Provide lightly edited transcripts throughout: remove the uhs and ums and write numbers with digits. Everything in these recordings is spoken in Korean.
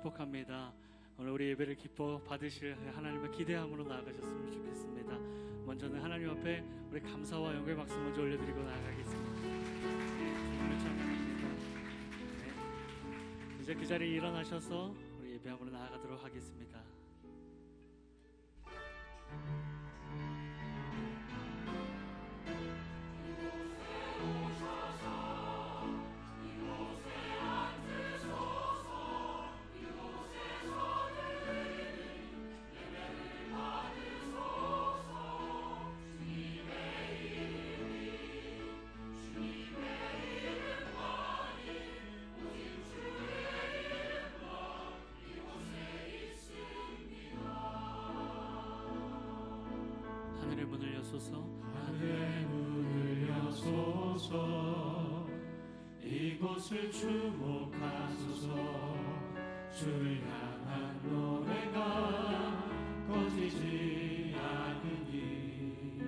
축복합니다. 오늘 우리 예배를 기뻐 받으실 하나님의 기대함으로 나아가셨으면 좋겠습니다. 먼저는 하나님 앞에 우리 감사와 영광의 박수 먼저 올려드리고 나아가겠습니다. 주님을 찬양합니다. 이제 그 자리에 일어나셔서 우리 예배함으로 나아가도록 하겠습니다. 하늘의 문을 여소서, 하늘의 문을 여소서, 이곳을 주목하소서. 주를 향한 노래가 꺼지지 않으니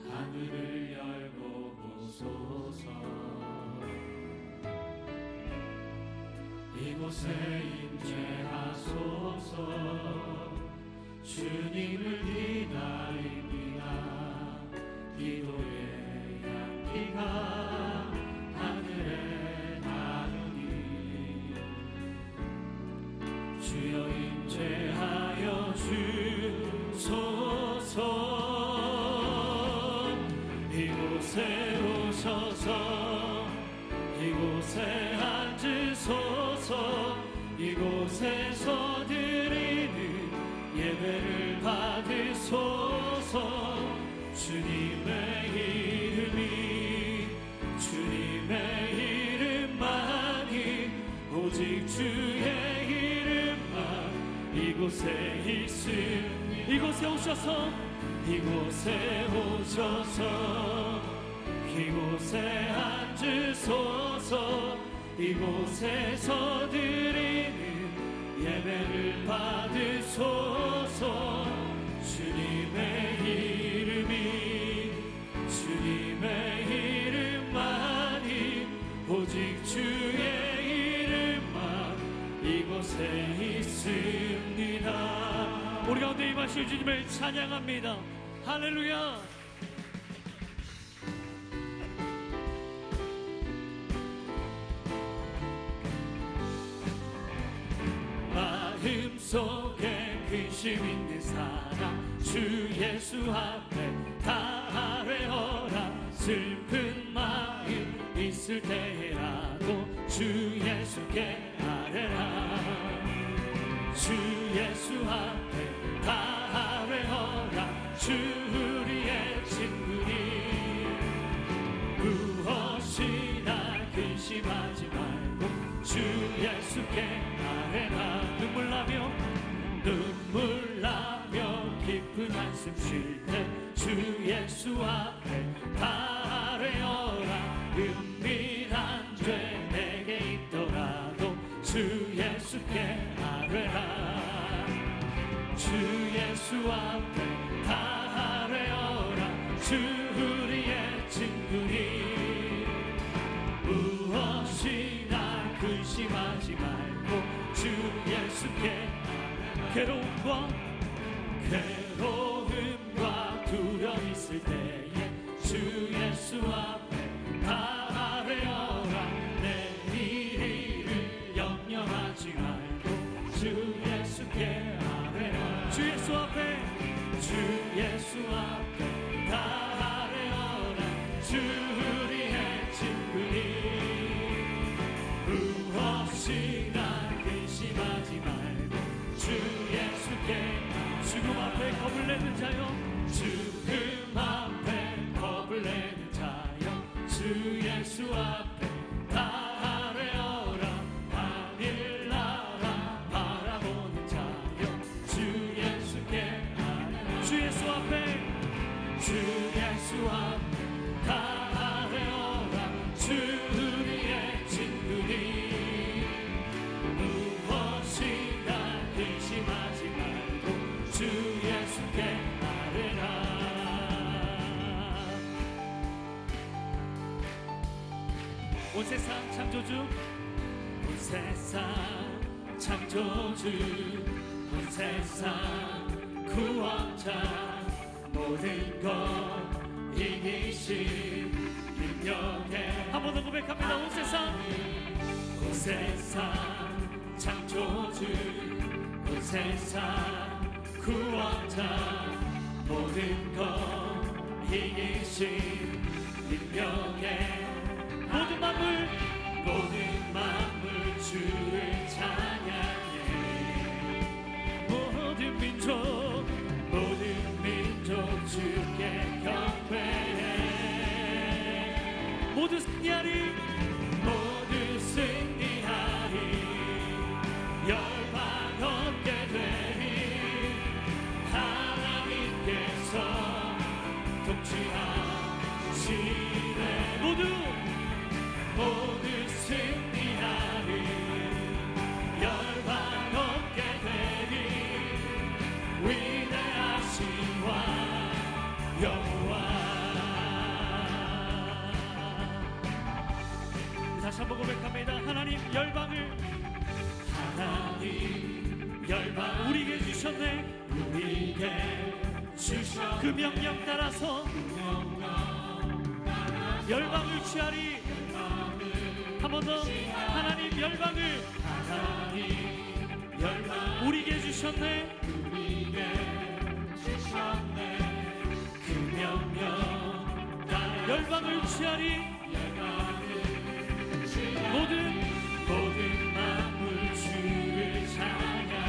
하늘을 열고 보소서. 이곳에 임재하소서. 주님을 기다립니다. 기도의 향기가 하늘에 나누니 주여 임재하여 주소서. 이곳에 오셔서 이곳에 앉으소서. 이곳에서 드리는 예배를 받으소서. 주님의 이름만이 오직 주의 이름만 이곳에 있으니 이곳에 오셔서 이곳에 앉으소서. 이곳에서 드리는 예배를 받으소서. 주님의 이름만이 오직 주의 이름만 이곳에 있습니다. 우리 가운데 임하실 주님을 찬양합니다. 할렐루야. 마음속에 근심 있는 사람 주 예수 앞에 다 아뢰어라. 슬픈 마음 있을 때라도 주 예수께 아뢰라. 주 예수 앞에 다 아뢰어라. 주 우리의 친구니 무엇이나 근심하지 말고 주 예수께 아뢰라. 눈물 나며 깊은 한숨 쉴 때 주 예수 앞에 다 아뢰어라. 은밀한 죄 내게 있더라도 주 예수께 아뢰라. 주 예수 앞에 다 아뢰어라. 주 우리의 친구니 무엇이나 근심하지 말고 주 예수께 괴로움과 두려움 있을 때에 주 예수 앞에 다 아뢰어라. 내일을 염려하지 말고 주 예수께 아뢰라. 주 예수 앞에 다 아뢰어라. 주 우리의 친구니 무엇이나 근심하지 말고 주 예수께. 죽음 앞에 겁을 내는 자여, 죽음 앞에 겁을 내는 자여 주 예수 앞에 다 아뢰어라. 하늘 나라 바라보는 자여 주 예수께 아뢰라. 주 예수 앞에 다 아뢰어라. 주 우리의 친구니 무엇이나 근심하지 말고 주 예수께 아뢰라. 온 세상 창조주, 온 세상 창조주 온 세상 구원자 모든 것 이기신 능력의 한 번 더 고백합니다. 온 세상 창조주 온 세상 구원자 모든 것 이기신 능력의 모든 만물 주를 찬양해 모든 민족 주께 경배해 모두 승리하리 열방 얻게 되리 하나님께서 통치하시네 모두 승리하리 열방 얻게 되리 위대하신 왕 여호와 다시 한번 고백합니다. 하나님 열방을 우리에게 주셨네. 그 명령 따라서 열방을 취하리. 한 번 더. 하나님 열방을 우리에게 주셨네. 그 명령 열방을 취하리. 모든 만물 주를 찬양해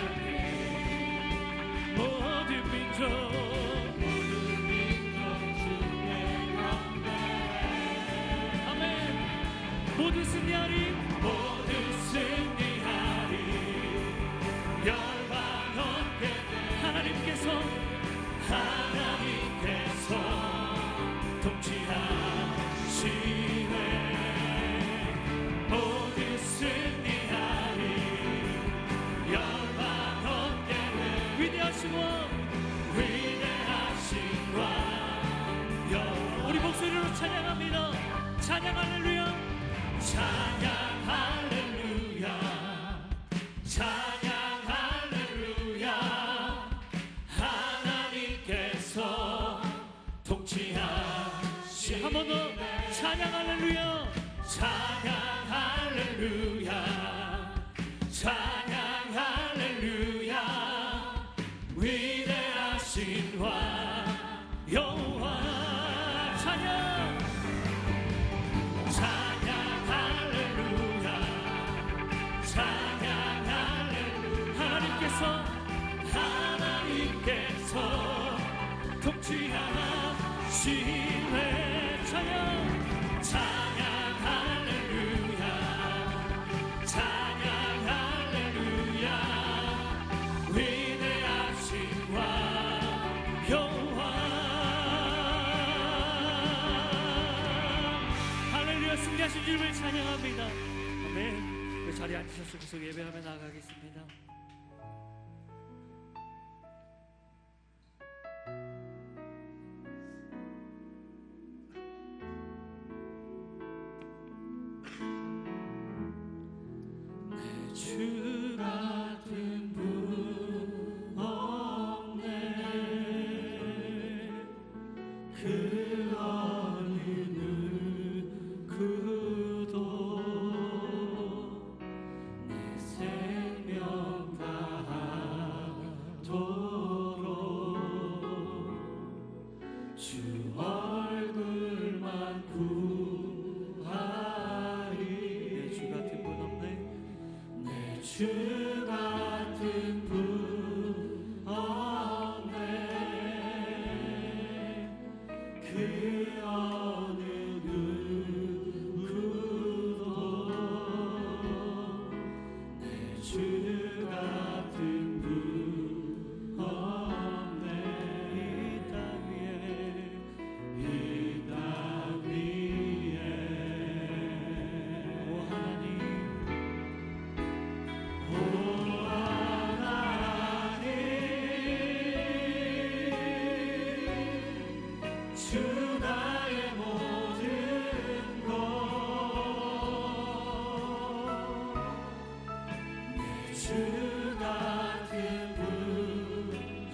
모든 민족 주께 경배해 아멘. 모두 승리하리 열방 얻게 하나님께서 통치하시네 모두 승리하리 열방 얻게 위대하신 왕 우리 목소리로 찬양합니다. 찬양 할렐루야. 찬양 할렐루야 찬양 할렐루야 하나님께서 통치하시네 한 번 더. 찬양 할렐루야. 찬양 할렐루야 찬양 할렐루야 위대하신 왕 여호와 찬양 할렐루야 찬양 할렐루야 하나님께서 통치하시네 찬양 할렐루야 찬양 할렐루야 위대하신 왕 여호와 할렐루야. 승리하신 주님을 찬양합니다. 아멘. 그 자리에 앉으셔서 계속 예배하며 나아가겠습니다. 주 같은 분 없네 그 어느 누구도 내 생명 다하도록 주 얼굴만 구하리 주 같은 분 없네. 주 같은 분 없네 그 어느 누구도 내 주 같은 분 없네 이 땅 위에 오 하나님. 주 나의 모든 것 내 주 주 같은 분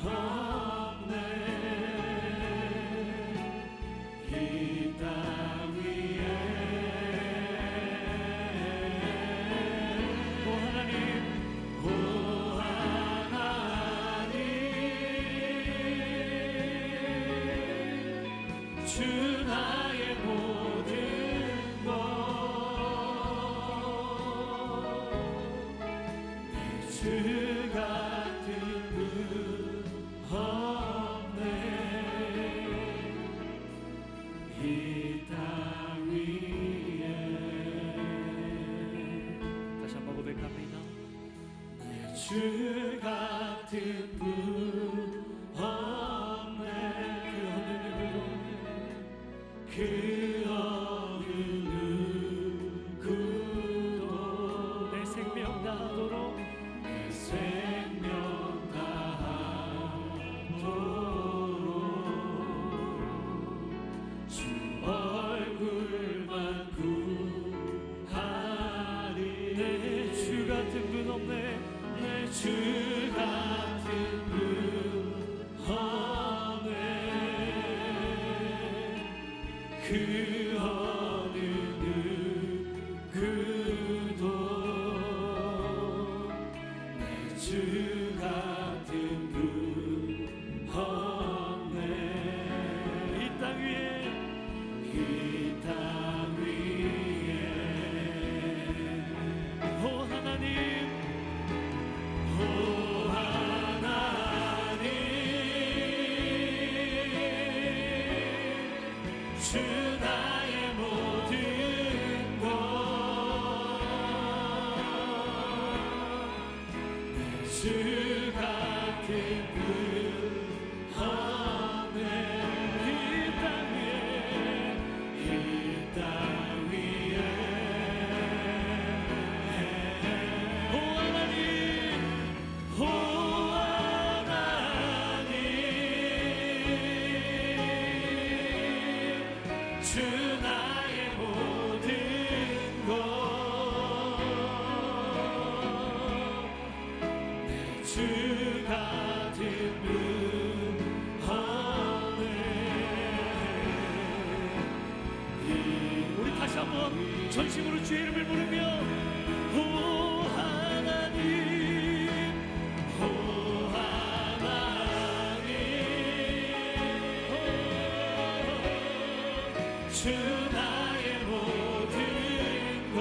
없네. 이 땅 위에 오 하나님, 오 하나님, 주 나의 모든 것, 주 같은 분 없네. 이 땅 위에 다시 한번 고백합니다. 주 같은 분 없네. 그 어느 누구도 내 생명 다하도록 내 생명 다하도록 주 얼굴만 구하리. 내 주 같은 분 없네. 내 주 같은 분 없네. 그 어느 누구도 내 주 같은 분 없네. 이 땅 위에 이 땅 위에 오 하나님, 오 하나님, 주 나의 모든 것, 주 같은 분 없네. 이 땅 위에 오 하나님, 오 하나님, 주 나의 모든 것, 주 같은 분 없네. 우리 다시 한번 전심으로 주의 이름을 부르며 오 하나님, 오 하나님, 주 나의 모든 것,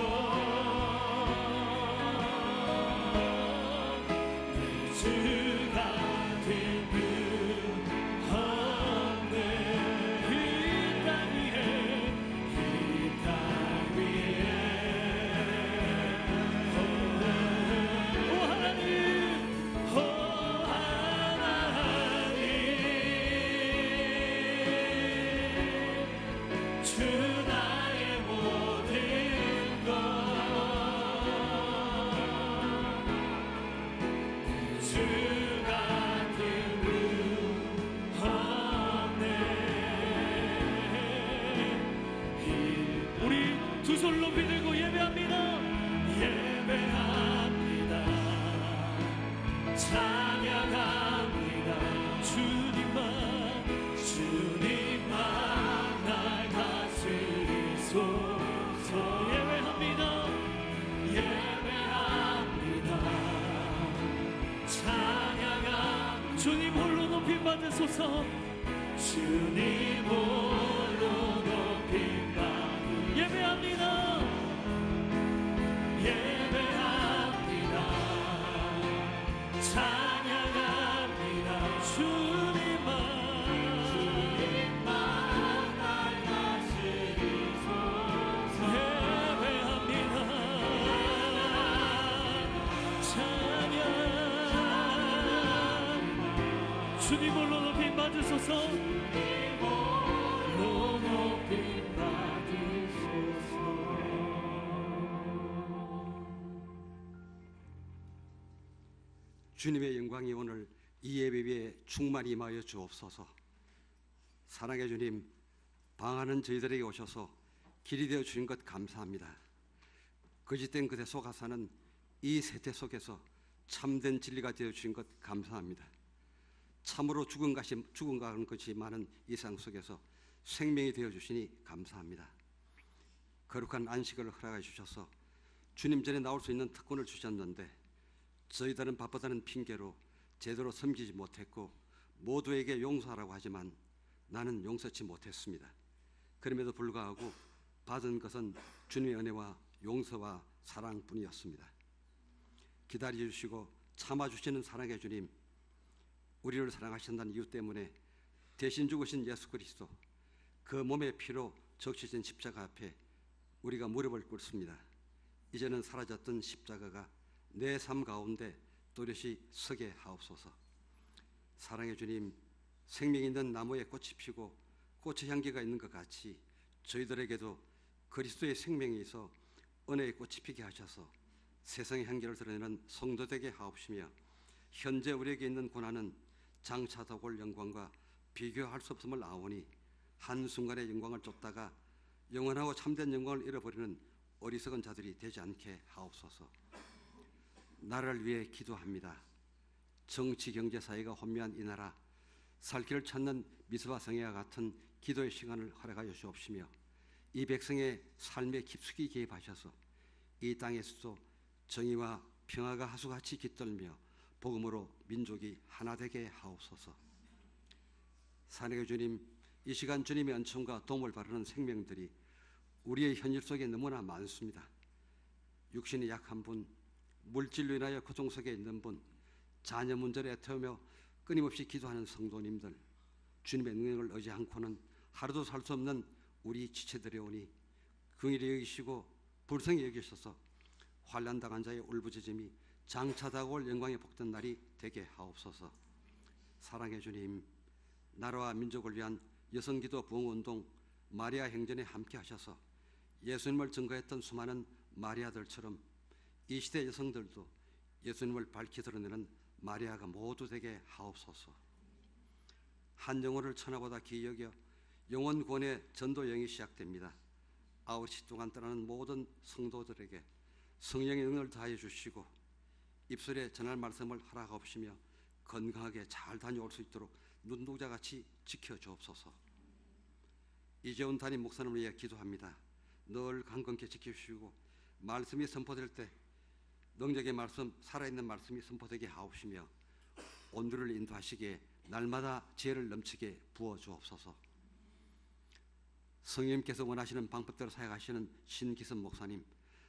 주 같은 분 없네. 이 땅 위에 오 하나님, 오 하나님, 주 나의 모든 것, 주 같은 분 없네. 우리 두 손 높이 들고 예배합니다. 예배합니다. 찬양합니다. 주님만 날 다스리소서. 예배합니다. 예배합니다. 찬양합니다. 주님 홀로 높임 받으소서. 주님 홀로 높임 받으소서. 예배합니다. 예배합니다. 찬양합니다. 주님만 날 다스리소서. 예배합니다. 찬양. 주님 홀로 높임 받으소서. 홀로 높임 받으소서. 주님의 영광이 오늘 이 예배에 충만히 임하여 주옵소서. 사랑의 주님, 방황하는 저희들에게 오셔서 길이 되어 주신 것 감사합니다. 거짓된 그대 속아서는 이 세태 속에서 참된 진리가 되어 주신 것 감사합니다. 참으로 죽음과 것이 많은 이 세상 속에서 생명이 되어 주시니 감사합니다. 거룩한 안식을 허락해 주셔서 주님 전에 나올 수 있는 특권을 주셨는데 저희들은 바쁘다는 핑계로 제대로 섬기지 못했고 모두에게 용서하라고 하지만 나는 용서치 못했습니다. 그럼에도 불구하고 받은 것은 주님의 은혜와 용서와 사랑뿐이었습니다. 기다려주시고 참아주시는 사랑의 주님, 우리를 사랑하신다는 이유 때문에 대신 죽으신 예수 그리스도, 그 몸의 피로 적시진 십자가 앞에 우리가 무릎을 꿇습니다. 이제는 사라졌던 십자가가 내 삶 가운데 또렷이 서게 하옵소서. 사랑의 주님, 생명 있는 나무에 꽃이 피고 꽃의 향기가 있는 것 같이 저희들에게도 그리스도의 생명이 있어 은혜의 꽃이 피게 하셔서 세상의 향기를 드러내는 성도 되게 하옵시며, 현재 우리에게 있는 고난은 장차 올 영광과 비교할 수 없음을 아오니 한순간의 영광을 쫓다가 영원하고 참된 영광을 잃어버리는 어리석은 자들이 되지 않게 하옵소서. 나라를 위해 기도합니다. 정치, 경제, 사회가 혼미한 이 나라, 살 길을 찾는 미스바 성회와 같은 기도의 시간을 허락하여 주옵시며, 이 백성의 삶에 깊숙이 개입하셔서 이 땅에서도 정의와 평화가 하수같이 깃들며 복음으로 민족이 하나 되게 하옵소서. 사랑의 주님, 이 시간 주님의 은총과 도움을 바라는 생명들이 우리의 현실 속에 너무나 많습니다. 육신이 약한 분, 물질로 인하여 고통 속에 있는 분, 자녀 문제를 애태우며 끊임없이 기도하는 성도님들, 주님의 능력을 의지 않고는 하루도 살 수 없는 우리 지체들이 오니 긍휼히 여기시고 불쌍히 여기셔서 환난당한 자의 울부짖음이 장차 다가올 영광의 복된 날이 되게 하옵소서. 사랑의 주님, 나라와 민족을 위한 여성기도 부흥운동 마리아 행전에 함께 하셔서 예수님을 증거했던 수많은 마리아들처럼 이 시대 여성들도 예수님을 밝히 드러내는 마리아가 모두 되게 하옵소서. 한 영혼을 천하보다 귀히 여겨 영혼 구원의 전도 여행이 시작됩니다. 9시 동안 떠나는 모든 성도들에게 성령의 능력을 다해 주시고 입술에 전할 말씀을 허락하옵시며 건강하게 잘 다녀올 수 있도록 눈동자같이 지켜주옵소서. 이재훈 담임 목사님을 위해 기도합니다. 늘 강건케 지켜주시고 말씀이 선포될 때 능력의 말씀, 살아있는 말씀이 선포되게 하옵시며 온누리를 인도하시기에 날마다 지혜를 넘치게 부어주옵소서. 성령님께서 원하시는 방법대로 사역하시는 신기선 목사님,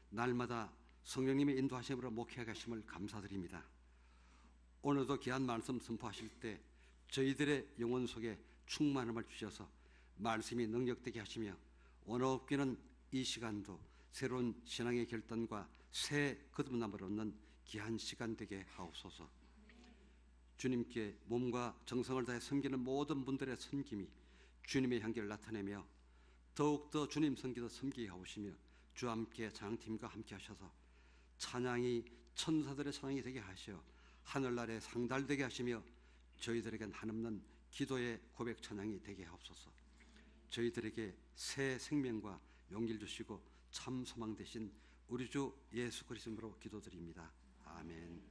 날마다 성령님의 인도하심으로 목회하게 하심을 감사드립니다. 오늘도 귀한 말씀 선포하실 때 저희들의 영혼 속에 충만함을 주셔서 말씀이 능력되게 하시며 언어 없기는 이 시간도 새로운 신앙의 결단과 새 거듭남을 얻는 귀한 시간 되게 하옵소서. 주님께 몸과 정성을 다해 섬기는 모든 분들의 섬김이 주님의 향기를 나타내며 더욱더 주님 섬기듯 섬기게 하옵시며 주와 함께 찬양팀과 함께 하셔서 찬양이 천사들의 찬양이 되게 하시어 하늘나라에 상달되게 하시며 저희들에겐 한없는 기도의 고백 찬양이 되게 하옵소서. 저희들에게 새 생명과 용기를 주시고 참 소망 되신 우리 주 예수 그리스도로 기도드립니다. 아멘.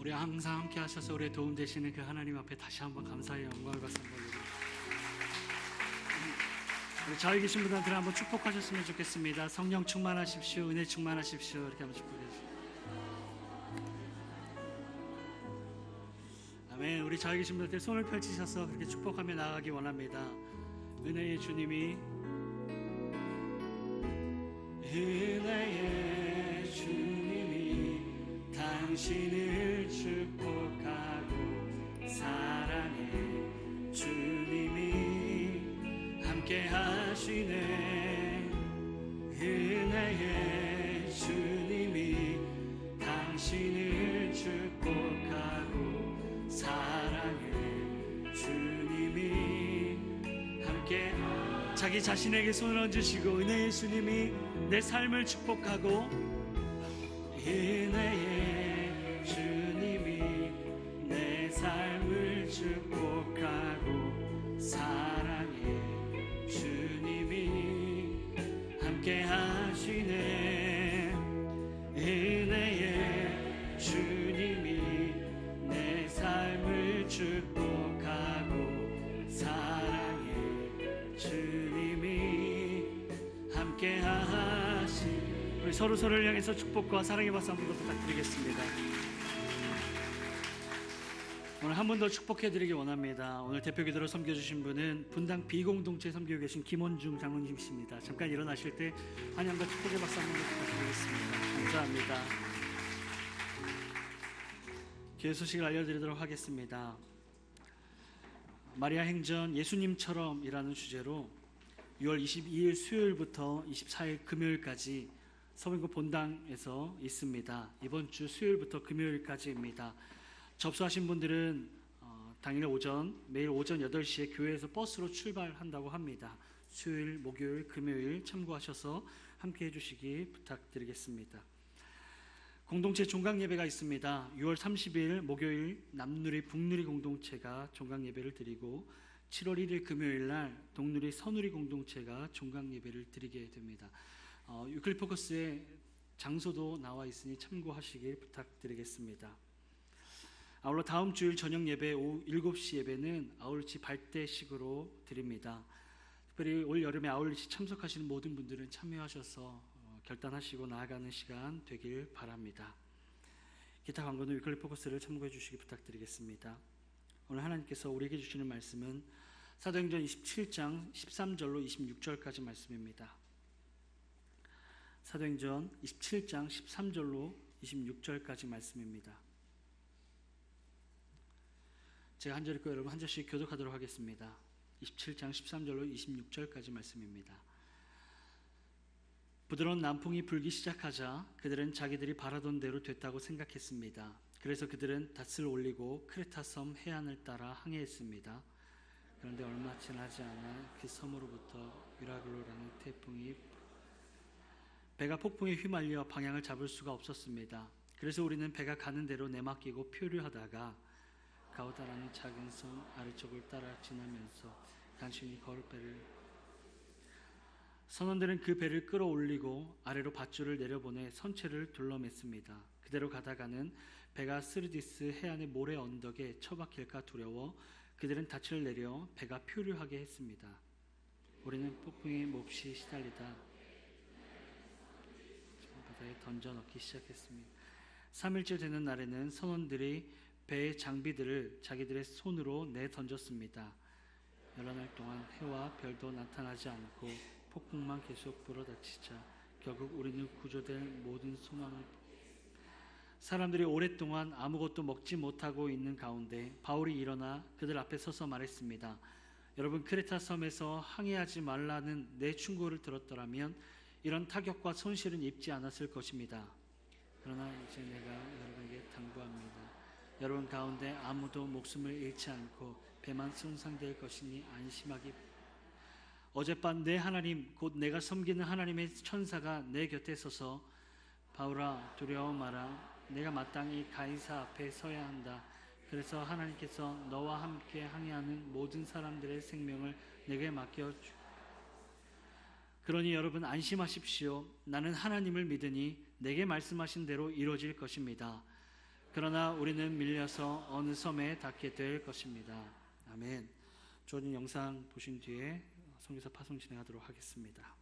우리 항상 함께 하셔서 우리의 도움 되시는 그 하나님 앞에 다시 한번 감사의 영광을 받습니다 우리 저희 계신 분들한테 한번 축복하셨으면 좋겠습니다. 성령 충만하십시오. 은혜 충만하십시오. 이렇게 한번 축복해 주십시오. 아멘. 우리 저희 계신 분들 손을 펼치셔서 그렇게 축복하며 나아가기 원합니다. 은혜의 주님이 당신을 축복하고 사랑해. 주님이 함께 하시네. 은혜의 주님이 당신을 축복하고 사랑해. 주님이 함께 자기 자신에게 손을 얹으시고 은혜의 주님이 내 삶을 축복하고 은혜의 주님이 내 삶을 축복하고 사랑해. 주님이 함께 하시네. 은혜의 주님이 내 삶을 축복하고 사랑해. 주님이 함께 하시네. 우리 서로를 향해서 축복과 사랑의 박수 한 번 더 부탁드리겠습니다. 오늘 한 번 더 축복해드리기 원합니다. 오늘 대표기도로 섬겨주신 분은 분당 비공동체 섬기고 계신 김원중 장로님이십니다. 잠깐 일어나실 때 환영과 축복의 박수 한 번 더 부탁드리겠습니다. 감사합니다. 기회 소식을 알려드리도록 하겠습니다. 마리아 행전 예수님처럼 이라는 주제로 6월 22일 수요일부터 24일 금요일까지 서빙고 본당에서 있습니다. 이번 주 수요일부터 금요일까지입니다. 접수하신 분들은 당일 오전, 매일 오전 8시에 교회에서 버스로 출발한다고 합니다. 수요일, 목요일, 금요일 참고하셔서 함께 해주시기 부탁드리겠습니다. 공동체 종강예배가 있습니다. 6월 30일 목요일 남누리 북누리 공동체가 종강예배를 드리고 7월 1일 금요일 날 동누리 서누리 공동체가 종강예배를 드리게 됩니다. 유클리포커스의 장소도 나와 있으니 참고하시길 부탁드리겠습니다. 아울러 다음 주일 저녁 예배 오후 7시 예배는 아울리치 발대식으로 드립니다. 특별히 올 여름에 아울리치 참석하시는 모든 분들은 참여하셔서 결단하시고 나아가는 시간 되길 바랍니다. 기타 광고는 유클리포커스를 참고해 주시기 부탁드리겠습니다. 오늘 하나님께서 우리에게 주시는 말씀은 사도행전 27장 13절로 26절까지 말씀입니다. 사도행전 27장 13절로 26절까지 말씀입니다. 제가 한 절 읽고 여러분 한 절씩 교독하도록 하겠습니다. 27장 13절로 26절까지 말씀입니다. 부드러운 남풍이 불기 시작하자 그들은 자기들이 바라던 대로 됐다고 생각했습니다. 그래서 그들은 닷을 올리고 크레타 섬 해안을 따라 항해했습니다. 그런데 얼마 지나지 않아 그 섬으로부터 유라글로라는 태풍이 배가 폭풍에 휘말려 방향을 잡을 수가 없었습니다. 그래서 우리는 배가 가는 대로 내맡기고 표류하다가 가우다라는 작은 섬 아래쪽을 따라 지나면서 간신히 거룻배를 선원들은 그 배를 끌어올리고 아래로 밧줄을 내려보내 선체를 둘러맸습니다. 그대로 가다가는 배가 스르디스 해안의 모래 언덕에 처박힐까 두려워 그들은 닻을 내려 배가 표류하게 했습니다. 우리는 폭풍에 몹시 시달리다 바다에 던져 넣기 시작했습니다. 3일째 되는 날에는 선원들이 배의 장비들을 자기들의 손으로 내던졌습니다. 여러 날 동안 해와 별도 나타나지 않고 폭풍만 계속 불어닥치자 결국 우리는 구조될 모든 소망을 사람들이 오랫동안 아무것도 먹지 못하고 있는 가운데 바울이 일어나 그들 앞에 서서 말했습니다. 여러분, 크레타 섬에서 항해하지 말라는 내 충고를 들었더라면 이런 타격과 손실은 입지 않았을 것입니다. 그러나 이제 내가 여러분에게 당부합니다. 여러분 가운데 아무도 목숨을 잃지 않고 배만 손상될 것이니 안심하기. 어젯밤 내 하나님 곧 내가 섬기는 하나님의 천사가 내 곁에 서서 바울아 두려워 마라. 내가 마땅히 가이사 앞에 서야 한다. 그래서 하나님께서 너와 함께 항해하는 모든 사람들의 생명을 내게 맡겨주. 그러니 여러분 안심하십시오. 나는 하나님을 믿으니 내게 말씀하신 대로 이루어질 것입니다. 그러나 우리는 밀려서 어느 섬에 닿게 될 것입니다. 아멘. 좋은 영상 보신 뒤에 선교사 파송 진행하도록 하겠습니다.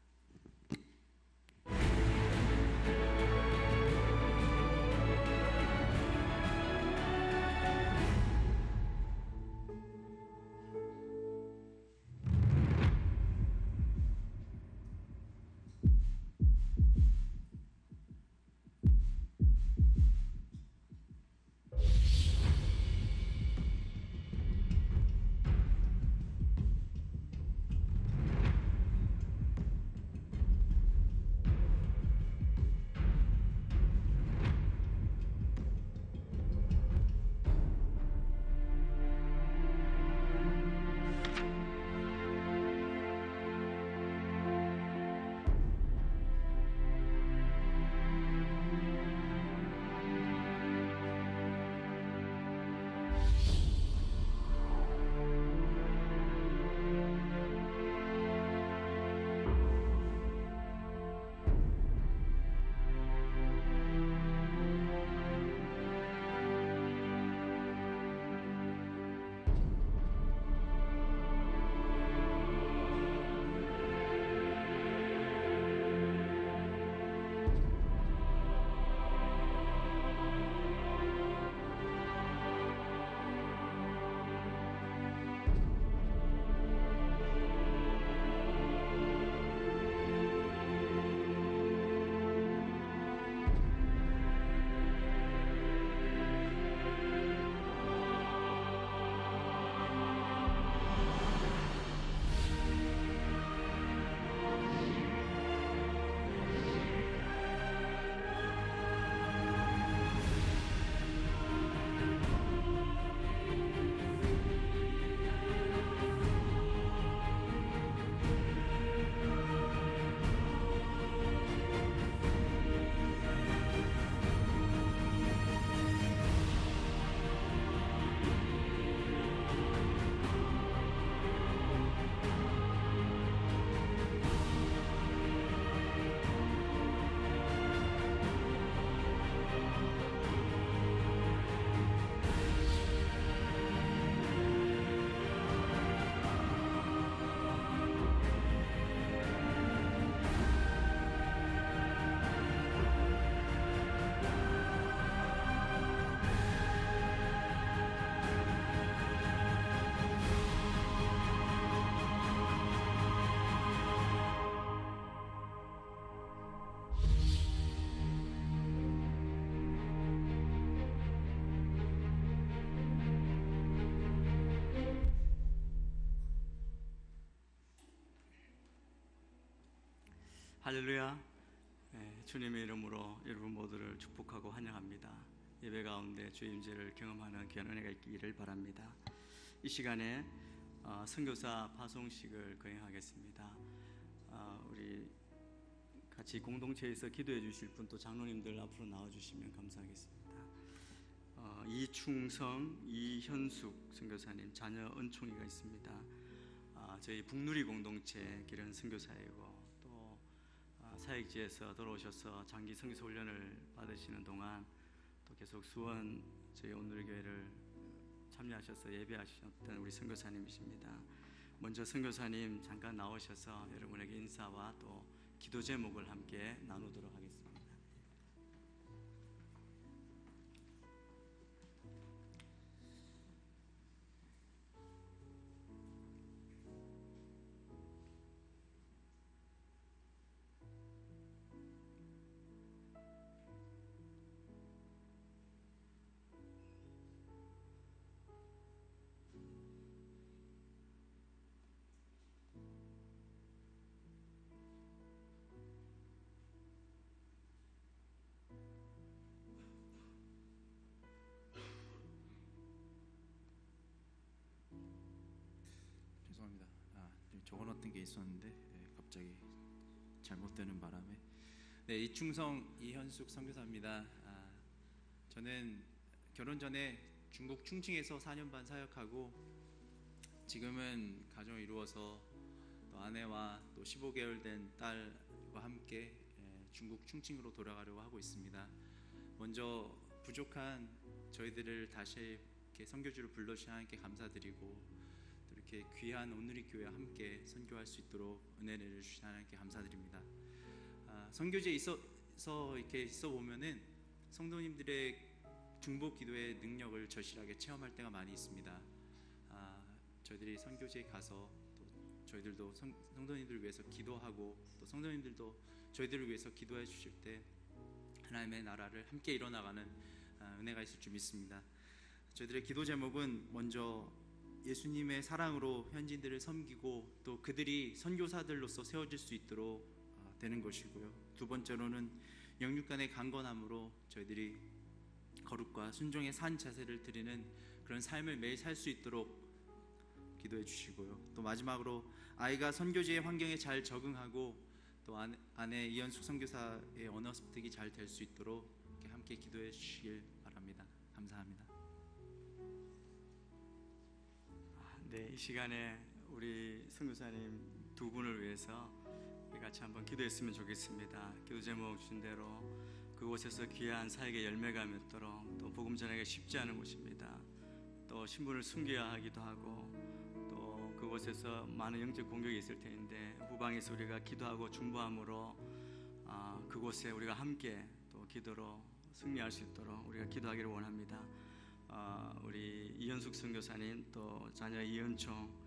할렐루야. 주님의 이름으로 여러분 모두를 축복하고 환영합니다. 예배 가운데 주의 임재를 경험하는 귀한 은혜가 있기를 바랍니다. 이 시간에 선교사 파송식을 거행하겠습니다. 우리 같이 공동체에서 기도해 주실 분 또 장로님들 앞으로 나와 주시면 감사하겠습니다. 이충성, 이현숙 선교사님 자녀 은총이가 있습니다. 저희 북누리 공동체 기른 선교사이고 또 사역지에서 돌아오셔서 장기 선교사 훈련을 받으시는 동안 또 계속 수원 저희 온누리교회를 참여하셔서 예배하셨던 우리 선교사님이십니다. 먼저 선교사님 잠깐 나오셔서 여러분에게 인사와 또 기도 제목을 함께 나누도록 하겠습니다. 죄송합니다. 적어놨던 게 있었는데 갑자기 잘못되는 바람에. 이충성 이현숙 선교사입니다. 저는 결혼 전에 중국 충칭에서 4년 반 사역하고 지금은 가정을 이루어서 또 아내와 또 15개월 된 딸과 함께 중국 충칭으로 돌아가려고 하고 있습니다. 먼저 부족한 저희들을 다시 이렇게 선교주로 불러주신 하나님께 감사드리고, 또 이렇게 귀한 온누리 교회와 함께 선교할 수 있도록 은혜 내려주신 하나님께 감사드립니다. 선교지에 있어서 이렇게 있어 보면은 성도님들의 중보 기도의 능력을 절실하게 체험할 때가 많이 있습니다. 저희들이 선교지에 가서 또 저희들도 성도님들을 위해서 기도하고, 또 성도님들도 저희들을 위해서 기도해 주실 때 하나님의 나라를 함께 이뤄나가는 은혜가 있을 줄 믿습니다. 저희들의 기도 제목은 먼저 예수님의 사랑으로 현지인들을 섬기고 또 그들이 선교사들로서 세워질 수 있도록 되는 것이고요. 두 번째로는 영육 간의 강건함으로 저희들이 거룩과 순종의 산 자세를 드리는 그런 삶을 매일 살 수 있도록 기도해 주시고요. 또 마지막으로 아이가 선교지의 환경에 잘 적응하고 또 아내 이현숙 선교사의 언어 습득이 잘 될 수 있도록 이렇게 함께 기도해 주시길 바랍니다. 감사합니다. 네, 이 시간에 우리 선교사님 두 분을 위해서 우리 같이 한번 기도했으면 좋겠습니다. 기도 제목 주신 대로 그곳에서 귀한 사역의 열매가 맺도록, 또 복음 전하기가 쉽지 않은 곳입니다. 또 신분을 숨겨야 하기도 하고, 또 그곳에서 많은 영적 공격이 있을 텐데 후방에서 우리가 기도하고 중보함으로 그곳에 우리가 함께 또 기도로 승리할 수 있도록 우리가 기도하기를 원합니다. 우리 이현숙 선교사님 또 자녀 이은총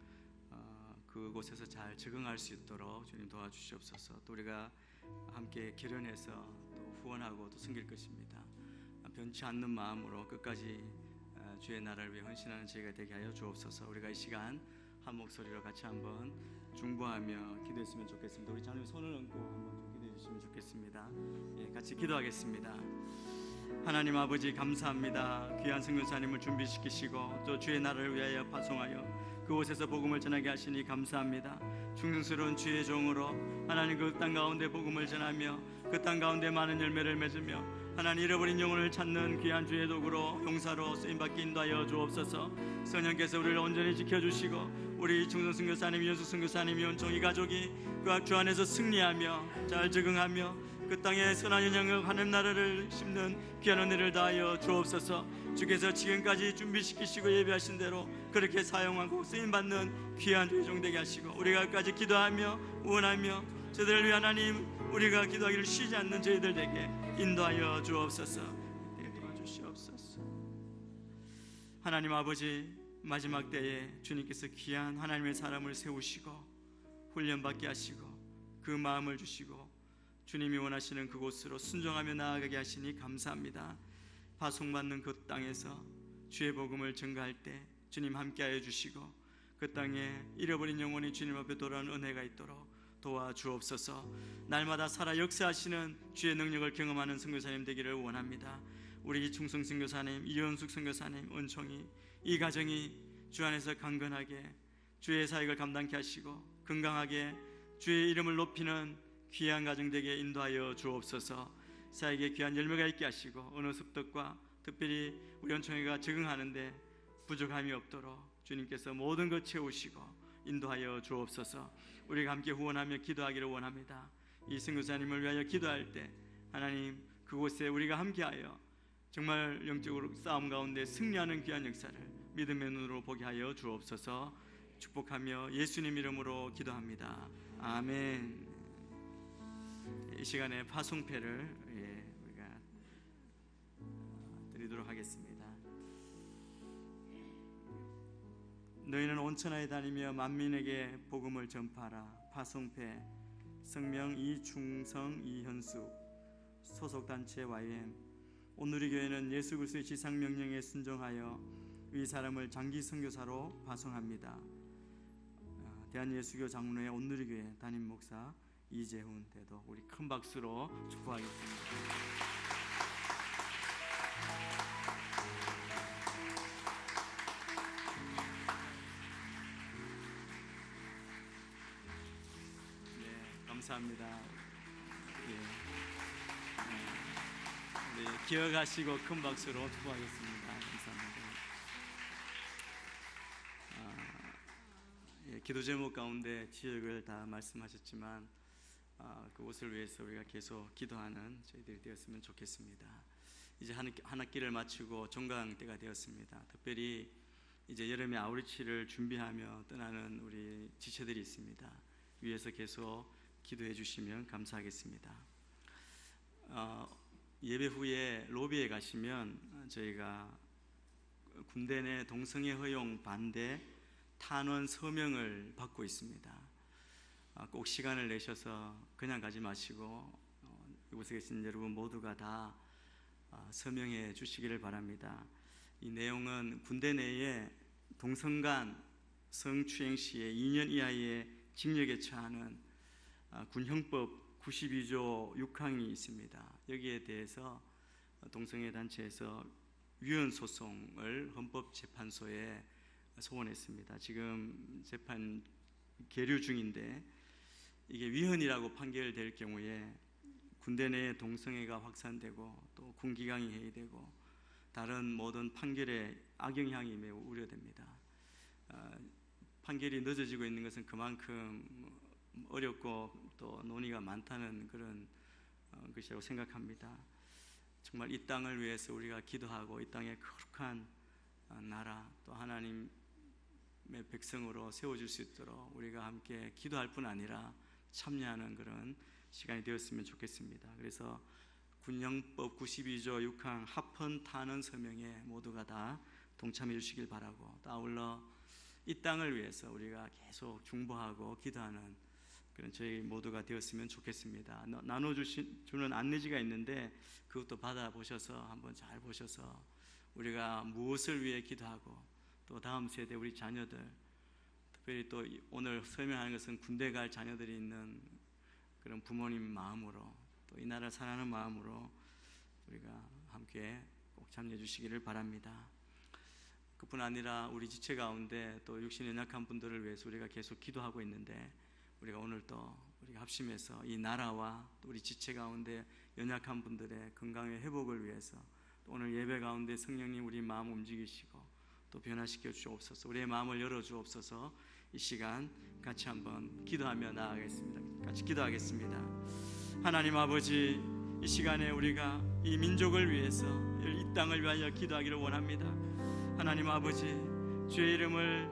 그곳에서 잘 적응할 수 있도록 주님 도와주시옵소서. 또 우리가 함께 결연해서 또 후원하고 또 섬길 것입니다. 변치 않는 마음으로 끝까지 주의 나라를 위해 헌신하는 저희가 되게 하여 주옵소서. 우리가 이 시간 한 목소리로 같이 한번 중보하며 기도했으면 좋겠습니다. 우리 자녀 손을 얹고 한번 좀 기도해 주시면 좋겠습니다. 예, 같이 기도하겠습니다. 하나님 아버지 감사합니다. 귀한 선교사님을 준비시키시고 또 주의 나라를 위하여 파송하여 그곳에서 복음을 전하게 하시니 감사합니다. 충성스러운 주의 종으로 하나님 그 땅 가운데 복음을 전하며 그 땅 가운데 많은 열매를 맺으며 하나님 잃어버린 영혼을 찾는 귀한 주의 도구로 용사로 쓰임받게 인도하여 주옵소서. 성령께서 우리를 온전히 지켜주시고 우리 충성 선교사님, 이현숙 선교사님, 이온총 이 가족이 그 주 안에서 승리하며 잘 적응하며 그 땅에 선한 영향력 하나님 나라를 심는 귀한 은혜를 다하여 주옵소서. 주께서 지금까지 준비시키시고 예비하신 대로 그렇게 사용하고 쓰임받는 귀한 주의 종 되게 하시고 우리가 끝까지 기도하며 원하며 저들을 위해 하나님 우리가 기도하기를 쉬지 않는 저희들에게 인도하여 주옵소서. 도와주시옵소서. 하나님 아버지, 마지막 때에 주님께서 귀한 하나님의 사람을 세우시고 훈련받게 하시고 그 마음을 주시고 주님이 원하시는 그곳으로 순종하며 나아가게 하시니 감사합니다. 파송받는 그 땅에서 주의 복음을 전가할 때 주님 함께하여 주시고 그 땅에 잃어버린 영혼이 주님 앞에 돌아오는 은혜가 있도록 도와주옵소서. 날마다 살아 역사하시는 주의 능력을 경험하는 선교사님 되기를 원합니다. 우리 충성 선교사님, 이현숙 선교사님, 은총이 이 가정이 주 안에서 강건하게 주의 사역을 감당케 하시고 건강하게 주의 이름을 높이는 귀한 가정 되게 인도하여 주옵소서. 사역에 귀한 열매가 있게 하시고 언어 습득과 특별히 우리 은총이가 적응하는데 부족함이 없도록 주님께서 모든 것 채우시고 인도하여 주옵소서. 우리가 함께 후원하며 기도하기를 원합니다. 이 선교사님을 위하여 기도할 때 하나님 그곳에 우리가 함께하여 정말 영적으로 싸움 가운데 승리하는 귀한 역사를 믿음의 눈으로 보게 하여 주옵소서. 축복하며 예수님 이름으로 기도합니다. 아멘. 이 시간에 파송패를 우리가 드리도록 하겠습니다. 너희는 온 천하에 다니며 만민에게 복음을 전파하라. 파송패 성명 이충성 이현숙 소속단체 YM. 오늘의 교회는 예수 그리스도의 지상 명령에 순종하여 위 사람을 장기 선교사로 파송합니다. 대한예수교 장로회 온누리 교회 담임 목사 이재훈 대독, 우리 큰 박수로 축복하겠습니다. 네, 감사합니다. 네, 기억하시고 큰 박수로 축복하겠습니다. 감사합니다. 기도 제목 가운데 지역을 다 말씀하셨지만 그곳을 위해서 우리가 계속 기도하는 저희들이 되었으면 좋겠습니다. 이제 한 학기를 마치고 종강 때가 되었습니다. 특별히 이제 여름에 아우리치를 준비하며 떠나는 우리 지체들이 있습니다. 위에서 계속 기도해 주시면 감사하겠습니다. 예배 후에 로비에 가시면 저희가 군대 내 동성애 허용 반대 탄원 서명을 받고 있습니다. 꼭 시간을 내셔서 그냥 가지 마시고 이곳에 계신 여러분 모두가 다 서명해 주시기를 바랍니다. 이 내용은 군대 내에 동성 간 성추행 시에 2년 이하의 징역에 처하는 군형법 92조 6항이 있습니다. 여기에 대해서 동성애 단체에서 위헌 소송을 헌법재판소에 소원했습니다. 지금 재판 계류 중인데 이게 위헌이라고 판결될 경우에 군대 내 동성애가 확산되고 또 군기강이 해이되고 다른 모든 판결에 악영향이 매우 우려됩니다. 판결이 늦어지고 있는 것은 그만큼 어렵고 또 논의가 많다는 그런 것이라고 생각합니다. 정말 이 땅을 위해서 우리가 기도하고 이 땅의 거룩한 나라 또 하나님의 백성으로 세워줄 수 있도록 우리가 함께 기도할 뿐 아니라 참여하는 그런 시간이 되었으면 좋겠습니다. 그래서 군형법 92조 6항 합헌 탄원 서명에 모두가 다 동참해 주시길 바라고, 또 아울러 이 땅을 위해서 우리가 계속 중보하고 기도하는 그런 저희 모두가 되었으면 좋겠습니다. 나눠주는 안내지가 있는데 그것도 받아보셔서 한번 잘 보셔서 우리가 무엇을 위해 기도하고 또 다음 세대 우리 자녀들, 특별히 또 오늘 설명하는 것은 군대 갈 자녀들이 있는 그런 부모님 마음으로 또 이 나라를 사랑하는 마음으로 우리가 함께 꼭 참여해 주시기를 바랍니다. 그뿐 아니라 우리 지체 가운데 또 육신이 연약한 분들을 위해서 우리가 계속 기도하고 있는데 우리가 오늘 또 우리가 합심해서 이 나라와 또 우리 지체 가운데 연약한 분들의 건강의 회복을 위해서 또 오늘 예배 가운데 성령님 우리 마음 움직이시고 또 변화시켜 주옵소서. 우리의 마음을 열어 주옵소서. 이 시간 같이 한번 기도하며 나아가겠습니다. 같이 기도하겠습니다. 하나님 아버지, 이 시간에 우리가 이 민족을 위해서 이 땅을 위하여 기도하기를 원합니다. 하나님 아버지, 주의 이름을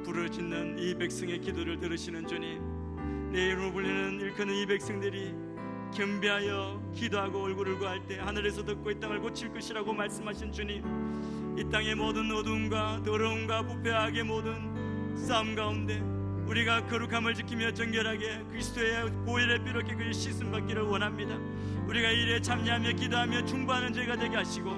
부르짖는 이 백성의 기도를 들으시는 주님, 내 이름으로 불리는 일컫는 이 백성들이 겸비하여 기도하고 얼굴을 구할 때 하늘에서 듣고 이 땅을 고칠 것이라고 말씀하신 주님, 이 땅의 모든 어두움과 더러움과 부패악의 모든 싸움 가운데 우리가 거룩함을 지키며 정결하게 그리스도의 보혈의 피로 깨끗이 씻음 받기를 원합니다. 우리가 이 일에 참여하며 기도하며 중보하는 죄가 되게 하시고,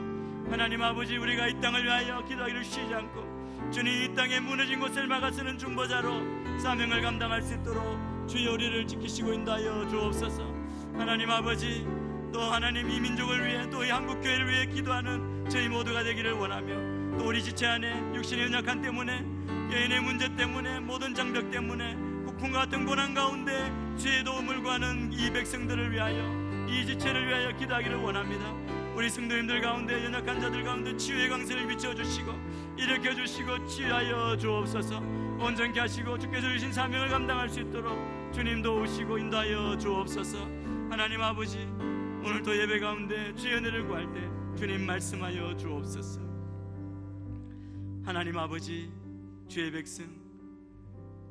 하나님 아버지, 우리가 이 땅을 위하여 기도하기를 쉬지 않고 주님 이 땅에 무너진 곳을 막아서는 중보자로 사명을 감당할 수 있도록 주의 우리를 지키시고 인도하여 주옵소서. 하나님 아버지, 또 하나님 이 민족을 위해 또 이 한국교회를 위해 기도하는 저희 모두가 되기를 원하며, 또 우리 지체 안에 육신의 연약함 때문에 개인의 문제 때문에 모든 장벽 때문에 국군과 같은 고난 가운데 주의 도움을 구하는 이 백성들을 위하여 이 지체를 위하여 기도하기를 원합니다. 우리 성도님들 가운데 연약한 자들 가운데 치유의 강세를 비춰주시고 일으켜주시고 치유하여 주옵소서. 온전케 하시고 주께서 주신 사명을 감당할 수 있도록 주님 도우시고 인도하여 주옵소서. 하나님 아버지, 오늘도 예배 가운데 주의 은혜를 구할 때 주님 말씀하여 주옵소서. 하나님 아버지, 주의 백성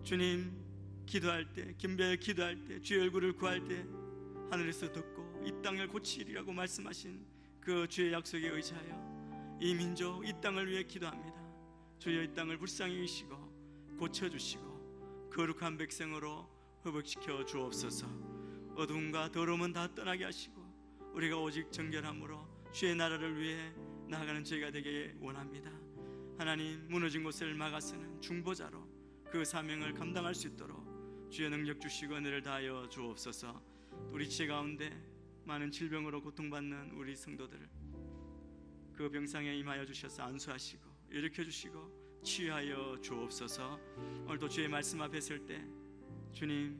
주님 기도할 때, 겸비하여 기도할 때, 주의 얼굴을 구할 때 하늘에서 듣고 이 땅을 고치리라고 말씀하신 그 주의 약속에 의지하여 이 민족 이 땅을 위해 기도합니다. 주여 이 땅을 불쌍히 여기시고 고쳐주시고 거룩한 백성으로 회복시켜 주옵소서. 어둠과 더러움은 다 떠나게 하시고 우리가 오직 정결함으로 주의 나라를 위해 나아가는 저희가 되게 원합니다. 하나님, 무너진 곳을 막아서는 중보자로 그 사명을 감당할 수 있도록 주의 능력 주시고 은혜를 다하여 주옵소서. 우리 지체 가운데 많은 질병으로 고통받는 우리 성도들 그 병상에 임하여 주셔서 안수하시고 일으켜 주시고 치유하여 주옵소서. 오늘도 주의 말씀 앞에 설 때 주님,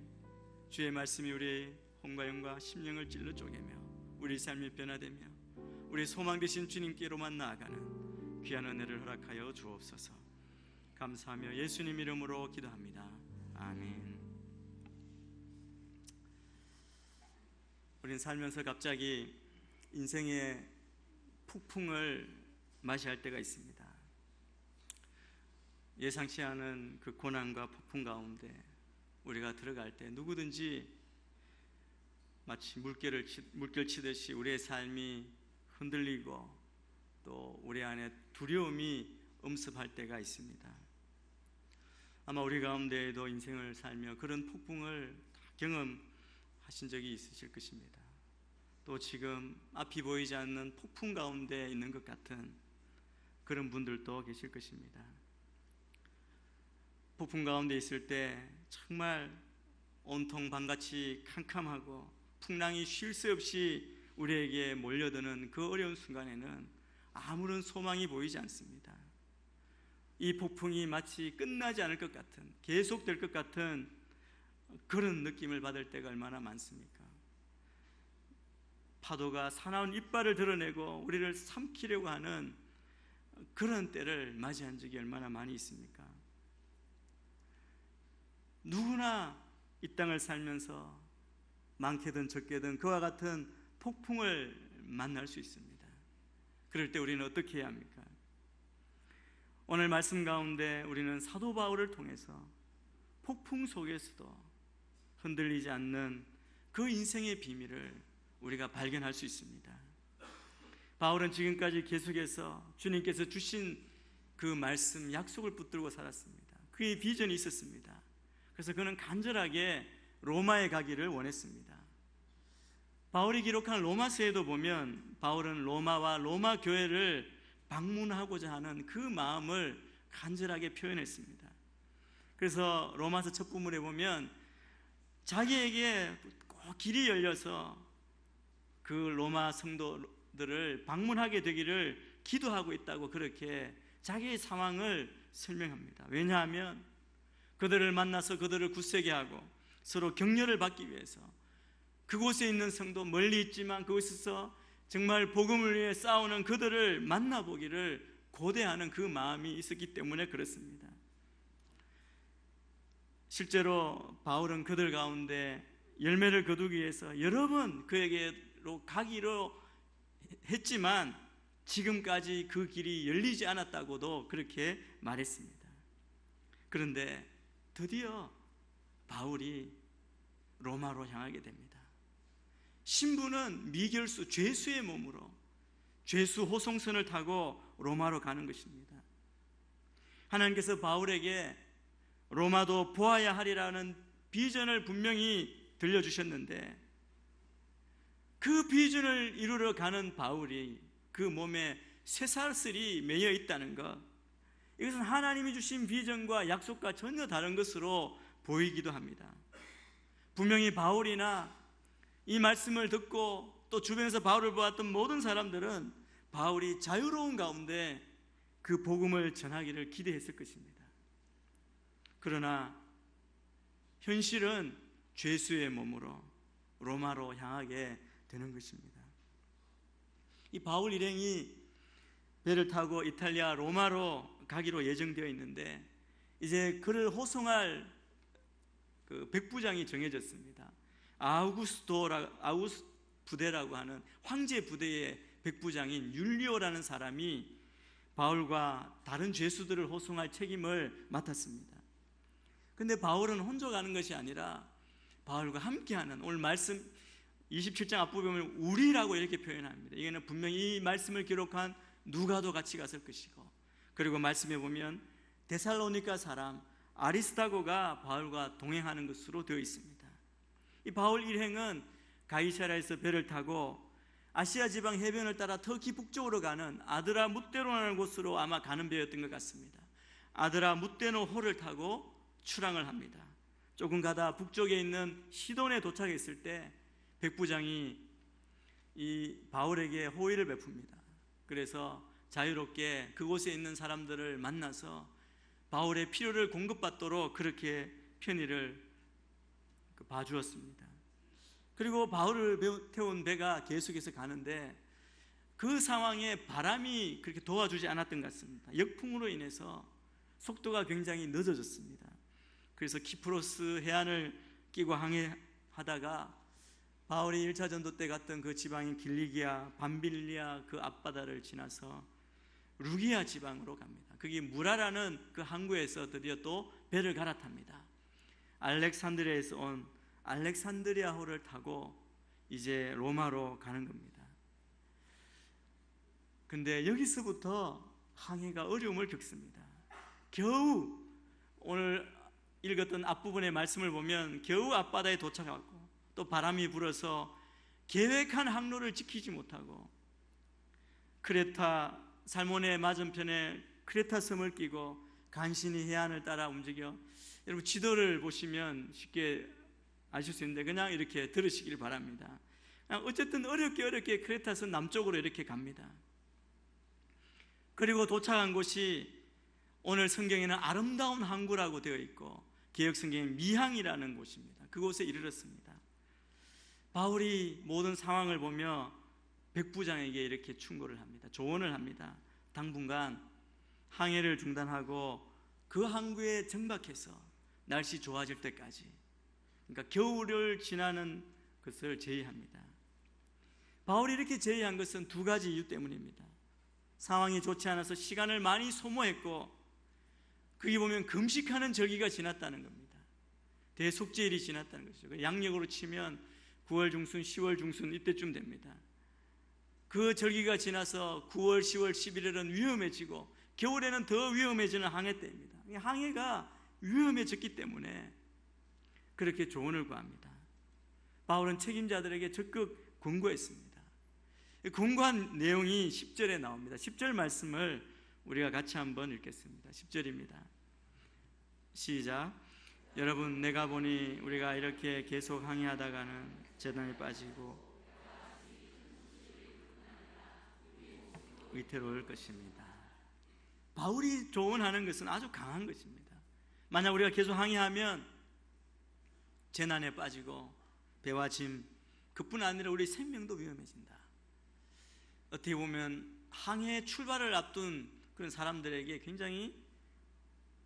주의 말씀이 우리의 혼과 영과 심령을 찔러 쪼개며 우리 삶이 변화되며 우리 소망 되신 주님께로만 나아가는 귀한 은혜를 허락하여 주옵소서. 감사하며 예수님 이름으로 기도합니다. 아멘. 우린 살면서 갑자기 인생의 폭풍을 맞이할 때가 있습니다. 예상치 않은 그 고난과 폭풍 가운데 우리가 들어갈 때 누구든지 마치 물결 치듯이 우리의 삶이 흔들리고 또 우리 안에 두려움이 엄습할 때가 있습니다. 아마 우리 가운데에도 인생을 살며 그런 폭풍을 경험하신 적이 있으실 것입니다. 또 지금 앞이 보이지 않는 폭풍 가운데 있는 것 같은 그런 분들도 계실 것입니다. 폭풍 가운데 있을 때 정말 온통 밤같이 캄캄하고 풍랑이 쉴 새 없이 우리에게 몰려드는 그 어려운 순간에는 아무런 소망이 보이지 않습니다. 이 폭풍이 마치 끝나지 않을 것 같은, 계속될 것 같은 그런 느낌을 받을 때가 얼마나 많습니까? 파도가 사나운 이빨을 드러내고 우리를 삼키려고 하는 그런 때를 맞이한 적이 얼마나 많이 있습니까? 누구나 이 땅을 살면서 많게든 적게든 그와 같은 폭풍을 만날 수 있습니다. 그럴 때 우리는 어떻게 해야 합니까? 오늘 말씀 가운데 우리는 사도 바울을 통해서 폭풍 속에서도 흔들리지 않는 그 인생의 비밀을 우리가 발견할 수 있습니다. 바울은 지금까지 계속해서 주님께서 주신 그 말씀, 약속을 붙들고 살았습니다. 그의 비전이 있었습니다. 그래서 그는 간절하게 로마에 가기를 원했습니다. 바울이 기록한 로마서에도 보면 바울은 로마와 로마 교회를 방문하고자 하는 그 마음을 간절하게 표현했습니다. 그래서 로마서 첫 부문에 보면 자기에게 꼭 길이 열려서 그 로마 성도들을 방문하게 되기를 기도하고 있다고 그렇게 자기의 상황을 설명합니다. 왜냐하면 그들을 만나서 그들을 굳세게 하고 서로 격려를 받기 위해서 그곳에 있는 성도, 멀리 있지만 그곳에서 정말 복음을 위해 싸우는 그들을 만나보기를 고대하는 그 마음이 있었기 때문에 그렇습니다. 실제로 바울은 그들 가운데 열매를 거두기 위해서 여러 번 그에게로 가기로 했지만 지금까지 그 길이 열리지 않았다고도 그렇게 말했습니다. 그런데 드디어 바울이 로마로 향하게 됩니다. 신부는 미결수, 죄수의 몸으로 죄수 호송선을 타고 로마로 가는 것입니다. 하나님께서 바울에게 로마도 보아야 하리라는 비전을 분명히 들려주셨는데 그 비전을 이루러 가는 바울이 그 몸에 쇠사슬이 매여 있다는 것, 이것은 하나님이 주신 비전과 약속과 전혀 다른 것으로 보이기도 합니다. 분명히 바울이나 이 말씀을 듣고 또 주변에서 바울을 보았던 모든 사람들은 바울이 자유로운 가운데 그 복음을 전하기를 기대했을 것입니다. 그러나 현실은 죄수의 몸으로 로마로 향하게 되는 것입니다. 이 바울 일행이 배를 타고 이탈리아 로마로 가기로 예정되어 있는데 이제 그를 호송할 그 백부장이 정해졌습니다. 아우구스트 부대라고 하는 황제 부대의 백부장인 율리오라는 사람이 바울과 다른 죄수들을 호송할 책임을 맡았습니다. 그런데 바울은 혼자 가는 것이 아니라 바울과 함께하는, 오늘 말씀 27장 앞부분에 보면 우리라고 이렇게 표현합니다. 이거는 분명히 이 말씀을 기록한 누가도 같이 갔을 것이고, 그리고 말씀에 보면 데살로니가 사람 아리스타고가 바울과 동행하는 것으로 되어 있습니다. 이 바울 일행은 가이사랴에서 배를 타고 아시아 지방 해변을 따라 터키 북쪽으로 가는 아드라 무테노라는 곳으로 아마 가는 배였던 것 같습니다. 아드라 무테노 호를 타고 출항을 합니다. 조금 가다 북쪽에 있는 시돈에 도착했을 때 백부장이 이 바울에게 호의를 베풉니다. 그래서 자유롭게 그곳에 있는 사람들을 만나서 바울의 필요를 공급받도록 그렇게 편의를 봐주었습니다. 그리고 바울을 태운 배가 계속해서 가는데 그 상황에 바람이 그렇게 도와주지 않았던 것 같습니다. 역풍으로 인해서 속도가 굉장히 늦어졌습니다. 그래서 키프로스 해안을 끼고 항해하다가 바울이 1차 전도 때 갔던 그 지방인 길리기아, 밤빌리아 그 앞바다를 지나서 루기아 지방으로 갑니다. 거기 무라라는 그 항구에서 드디어 또 배를 갈아탑니다. 알렉산드리아에서 온 알렉산드리아호를 타고 이제 로마로 가는 겁니다. 근데 여기서부터 항해가 어려움을 겪습니다. 겨우 오늘 읽었던 앞부분의 말씀을 보면 겨우 앞바다에 도착하고 또 바람이 불어서 계획한 항로를 지키지 못하고 크레타 살모네 맞은편에 크레타 섬을 끼고 간신히 해안을 따라 움직여, 여러분 지도를 보시면 쉽게 아실 수 있는데 그냥 이렇게 들으시길 바랍니다. 어쨌든 어렵게 크레타 섬 남쪽으로 이렇게 갑니다. 그리고 도착한 곳이 오늘 성경에는 아름다운 항구라고 되어 있고 개역 성경에 미항이라는 곳입니다. 그곳에 이르렀습니다. 바울이 모든 상황을 보며 백부장에게 이렇게 충고를 합니다. 조언을 합니다. 당분간 항해를 중단하고 그 항구에 정박해서 날씨 좋아질 때까지, 그러니까 겨울을 지나는 것을 제의합니다. 바울이 이렇게 제의한 것은 두 가지 이유 때문입니다. 상황이 좋지 않아서 시간을 많이 소모했고, 거기 보면 금식하는 절기가 지났다는 겁니다. 대속죄일이 지났다는 것이죠. 양력으로 치면 9월 중순, 10월 중순 이때쯤 됩니다. 그 절기가 지나서 9월, 10월, 11월은 위험해지고 겨울에는 더 위험해지는 항해 때입니다. 항해가 위험해졌기 때문에 그렇게 조언을 구합니다. 바울은 책임자들에게 적극 권고했습니다. 권고한 내용이 10절에 나옵니다. 10절 말씀을 우리가 같이 한번 읽겠습니다. 10절입니다. 시작. 여러분, 내가 보니 우리가 이렇게 계속 항해하다가는 재난에 빠지고 위태로울 것입니다. 바울이 조언하는 것은 아주 강한 것입니다. 만약 우리가 계속 항해하면 재난에 빠지고 배와 짐, 그뿐 아니라 우리 생명도 위험해진다. 어떻게 보면 항해 출발을 앞둔 그런 사람들에게 굉장히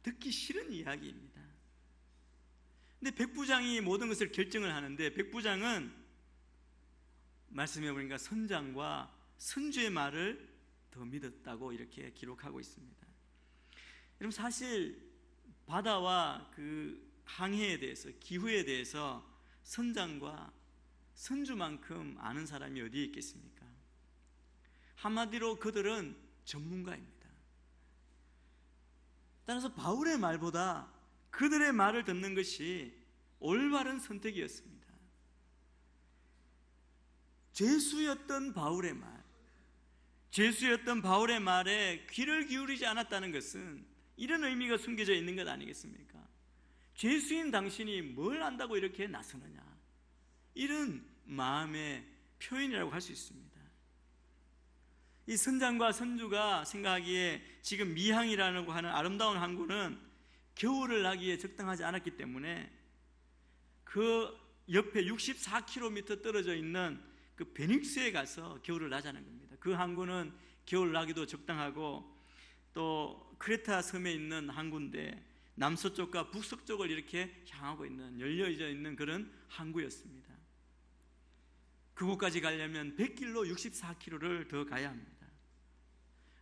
듣기 싫은 이야기입니다. 근데 백부장이 모든 것을 결정을 하는데, 백부장은 말씀해 보니까 선장과 선주의 말을 더 믿었다고 이렇게 기록하고 있습니다. 여러분, 사실 바다와 그 항해에 대해서, 기후에 대해서 선장과 선주만큼 아는 사람이 어디에 있겠습니까? 한마디로 그들은 전문가입니다. 따라서 바울의 말보다 그들의 말을 듣는 것이 올바른 선택이었습니다. 죄수였던 바울의 말에 귀를 기울이지 않았다는 것은 이런 의미가 숨겨져 있는 것 아니겠습니까? 죄수인 당신이 뭘 안다고 이렇게 나서느냐, 이런 마음의 표현이라고 할 수 있습니다. 이 선장과 선주가 생각하기에 지금 미항이라고 하는 아름다운 항구는 겨울을 나기에 적당하지 않았기 때문에 그 옆에 64km 떨어져 있는 그 베닉스에 가서 겨울을 나자는 겁니다. 그 항구는 겨울 나기도 적당하고 또 크레타 섬에 있는 항구인데 남서쪽과 북서쪽을 이렇게 향하고 있는, 열려져 있는 그런 항구였습니다. 그곳까지 가려면 100길로 64km를 더 가야 합니다.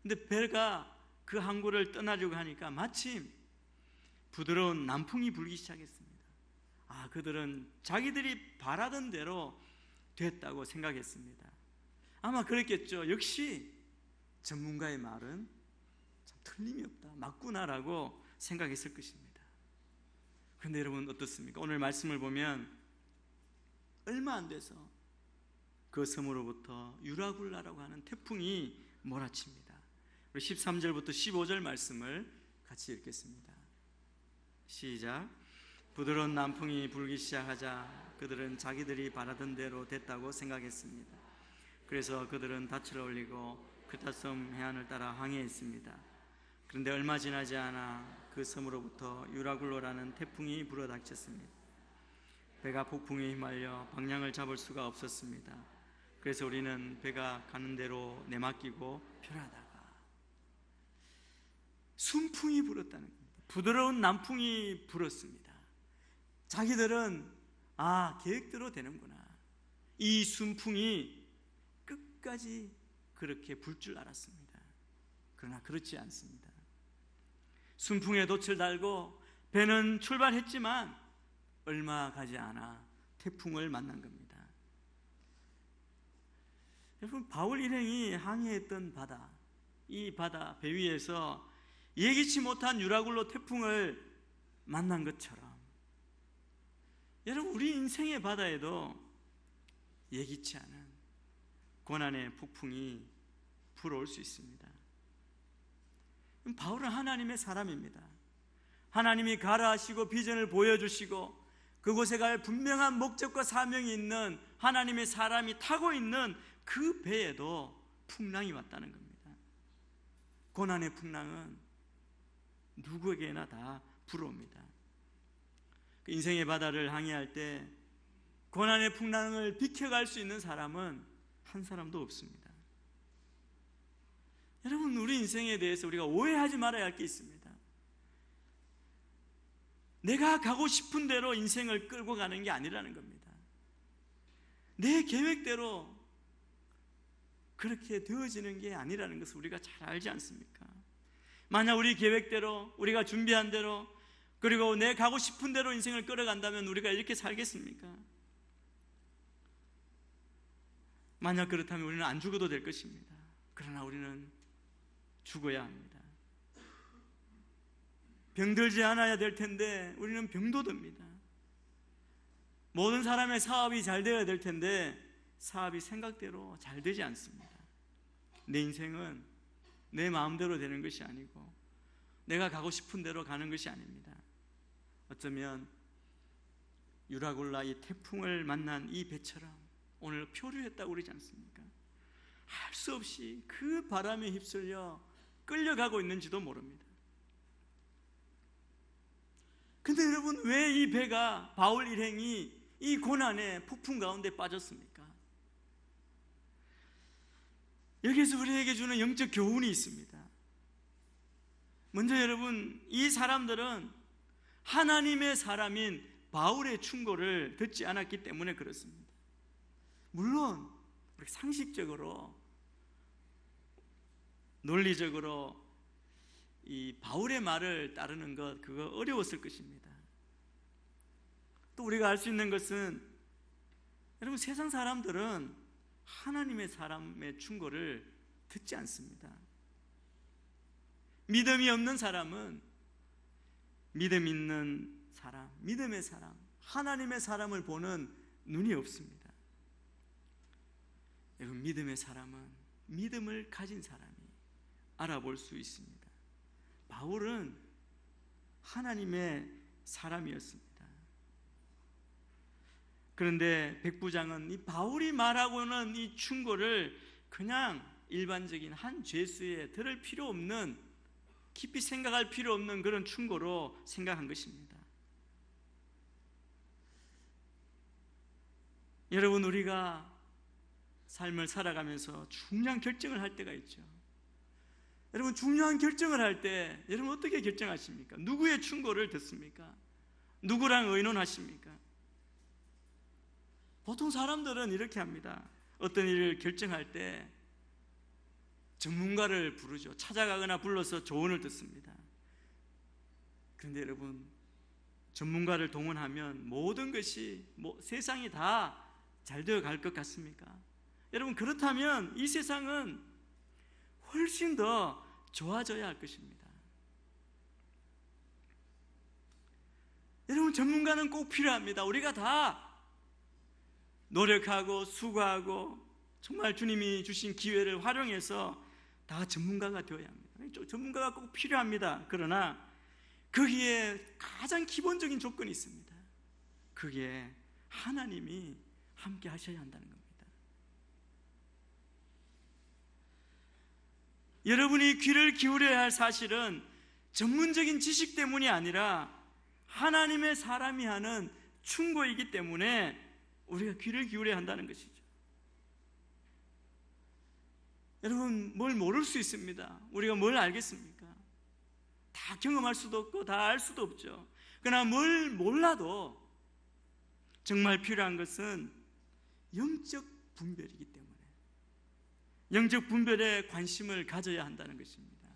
근데 배가 그 항구를 떠나려고 하니까 마침 부드러운 남풍이 불기 시작했습니다. 그들은 자기들이 바라던 대로 됐다고 생각했습니다. 아마 그랬겠죠. 역시 전문가의 말은 참 틀림이 없다, 맞구나라고 생각했을 것입니다. 그런데 여러분 어떻습니까? 오늘 말씀을 보면 얼마 안 돼서 그 섬으로부터 유라굴라라고 하는 태풍이 몰아칩니다. 우리 13절부터 15절 말씀을 같이 읽겠습니다. 시작. 부드러운 남풍이 불기 시작하자 그들은 자기들이 바라던 대로 됐다고 생각했습니다. 그래서 그들은 닻을 올리고 크레타섬 해안을 따라 항해했습니다. 그런데 얼마 지나지 않아 그 섬으로부터 유라굴로라는 태풍이 불어닥쳤습니다. 배가 폭풍에 휘말려 방향을 잡을 수가 없었습니다. 그래서 우리는 배가 가는 대로 내맡기고 편하다가 순풍이 불었다는 겁니다. 부드러운 남풍이 불었습니다. 자기들은 계획대로 되는구나, 이 순풍이 끝까지 그렇게 불 줄 알았습니다. 그러나 그렇지 않습니다. 순풍에 돛을 달고 배는 출발했지만 얼마 가지 않아 태풍을 만난 겁니다. 여러분, 바울 일행이 항해했던 바다, 이 바다 배 위에서 예기치 못한 유라굴로 태풍을 만난 것처럼 여러분, 우리 인생의 바다에도 예기치 않은 고난의 폭풍이 불어올 수 있습니다. 바울은 하나님의 사람입니다. 하나님이 가라 하시고 비전을 보여주시고 그곳에 갈 분명한 목적과 사명이 있는 하나님의 사람이 타고 있는 그 배에도 풍랑이 왔다는 겁니다. 고난의 풍랑은 누구에게나 다 불어옵니다. 그 인생의 바다를 항해할 때 고난의 풍랑을 비켜갈 수 있는 사람은 한 사람도 없습니다. 여러분, 우리 인생에 대해서 우리가 오해하지 말아야 할 게 있습니다. 내가 가고 싶은 대로 인생을 끌고 가는 게 아니라는 겁니다. 내 계획대로 그렇게 되어지는 게 아니라는 것을 우리가 잘 알지 않습니까? 만약 우리 계획대로, 우리가 준비한 대로, 그리고 내 가고 싶은 대로 인생을 끌어간다면 우리가 이렇게 살겠습니까? 만약 그렇다면 우리는 안 죽어도 될 것입니다. 그러나 우리는 죽어야 합니다. 병들지 않아야 될 텐데 우리는 병도 듭니다. 모든 사람의 사업이 잘 되어야 될 텐데 사업이 생각대로 잘 되지 않습니다. 내 인생은 내 마음대로 되는 것이 아니고 내가 가고 싶은 대로 가는 것이 아닙니다. 어쩌면 유라굴라 이 태풍을 만난 이 배처럼 오늘 표류했다고 그러지 않습니까? 할 수 없이 그 바람에 휩쓸려 끌려가고 있는지도 모릅니다. 근데 여러분, 왜 이 배가, 바울 일행이 이 고난의 폭풍 가운데 빠졌습니까? 여기서 우리에게 주는 영적 교훈이 있습니다. 먼저 여러분, 이 사람들은 하나님의 사람인 바울의 충고를 듣지 않았기 때문에 그렇습니다. 물론 상식적으로, 논리적으로 이 바울의 말을 따르는 것, 그거 어려웠을 것입니다. 또 우리가 알 수 있는 것은 여러분, 세상 사람들은 하나님의 사람의 충고를 듣지 않습니다. 믿음이 없는 사람은 믿음 있는 사람, 믿음의 사람, 하나님의 사람을 보는 눈이 없습니다. 여러분, 믿음의 사람은 믿음을 가진 사람이 알아볼 수 있습니다. 바울은 하나님의 사람이었습니다. 그런데 백부장은 이 바울이 말하고는 이 충고를 그냥 일반적인 한 죄수에 들을 필요 없는, 깊이 생각할 필요 없는 그런 충고로 생각한 것입니다. 여러분, 우리가 삶을 살아가면서 중요한 결정을 할 때가 있죠. 여러분, 중요한 결정을 할 때 여러분 어떻게 결정하십니까? 누구의 충고를 듣습니까? 누구랑 의논하십니까? 보통 사람들은 이렇게 합니다. 어떤 일을 결정할 때 전문가를 부르죠. 찾아가거나 불러서 조언을 듣습니다. 그런데 여러분, 전문가를 동원하면 모든 것이 세상이 다 잘 되어 갈 것 같습니까? 여러분, 그렇다면 이 세상은 훨씬 더 좋아져야 할 것입니다. 여러분, 전문가는 꼭 필요합니다. 우리가 다 노력하고 수고하고 정말 주님이 주신 기회를 활용해서 다 전문가가 되어야 합니다. 전문가가 꼭 필요합니다. 그러나 거기에 가장 기본적인 조건이 있습니다. 그게 하나님이 함께 하셔야 한다는 겁니다. 여러분이 귀를 기울여야 할 사실은 전문적인 지식 때문이 아니라 하나님의 사람이 하는 충고이기 때문에 우리가 귀를 기울여야 한다는 것이죠. 여러분, 뭘 모를 수 있습니다. 우리가 뭘 알겠습니까? 다 경험할 수도 없고 다 알 수도 없죠. 그러나 뭘 몰라도 정말 필요한 것은 영적 분별이기 때문에 영적 분별에 관심을 가져야 한다는 것입니다.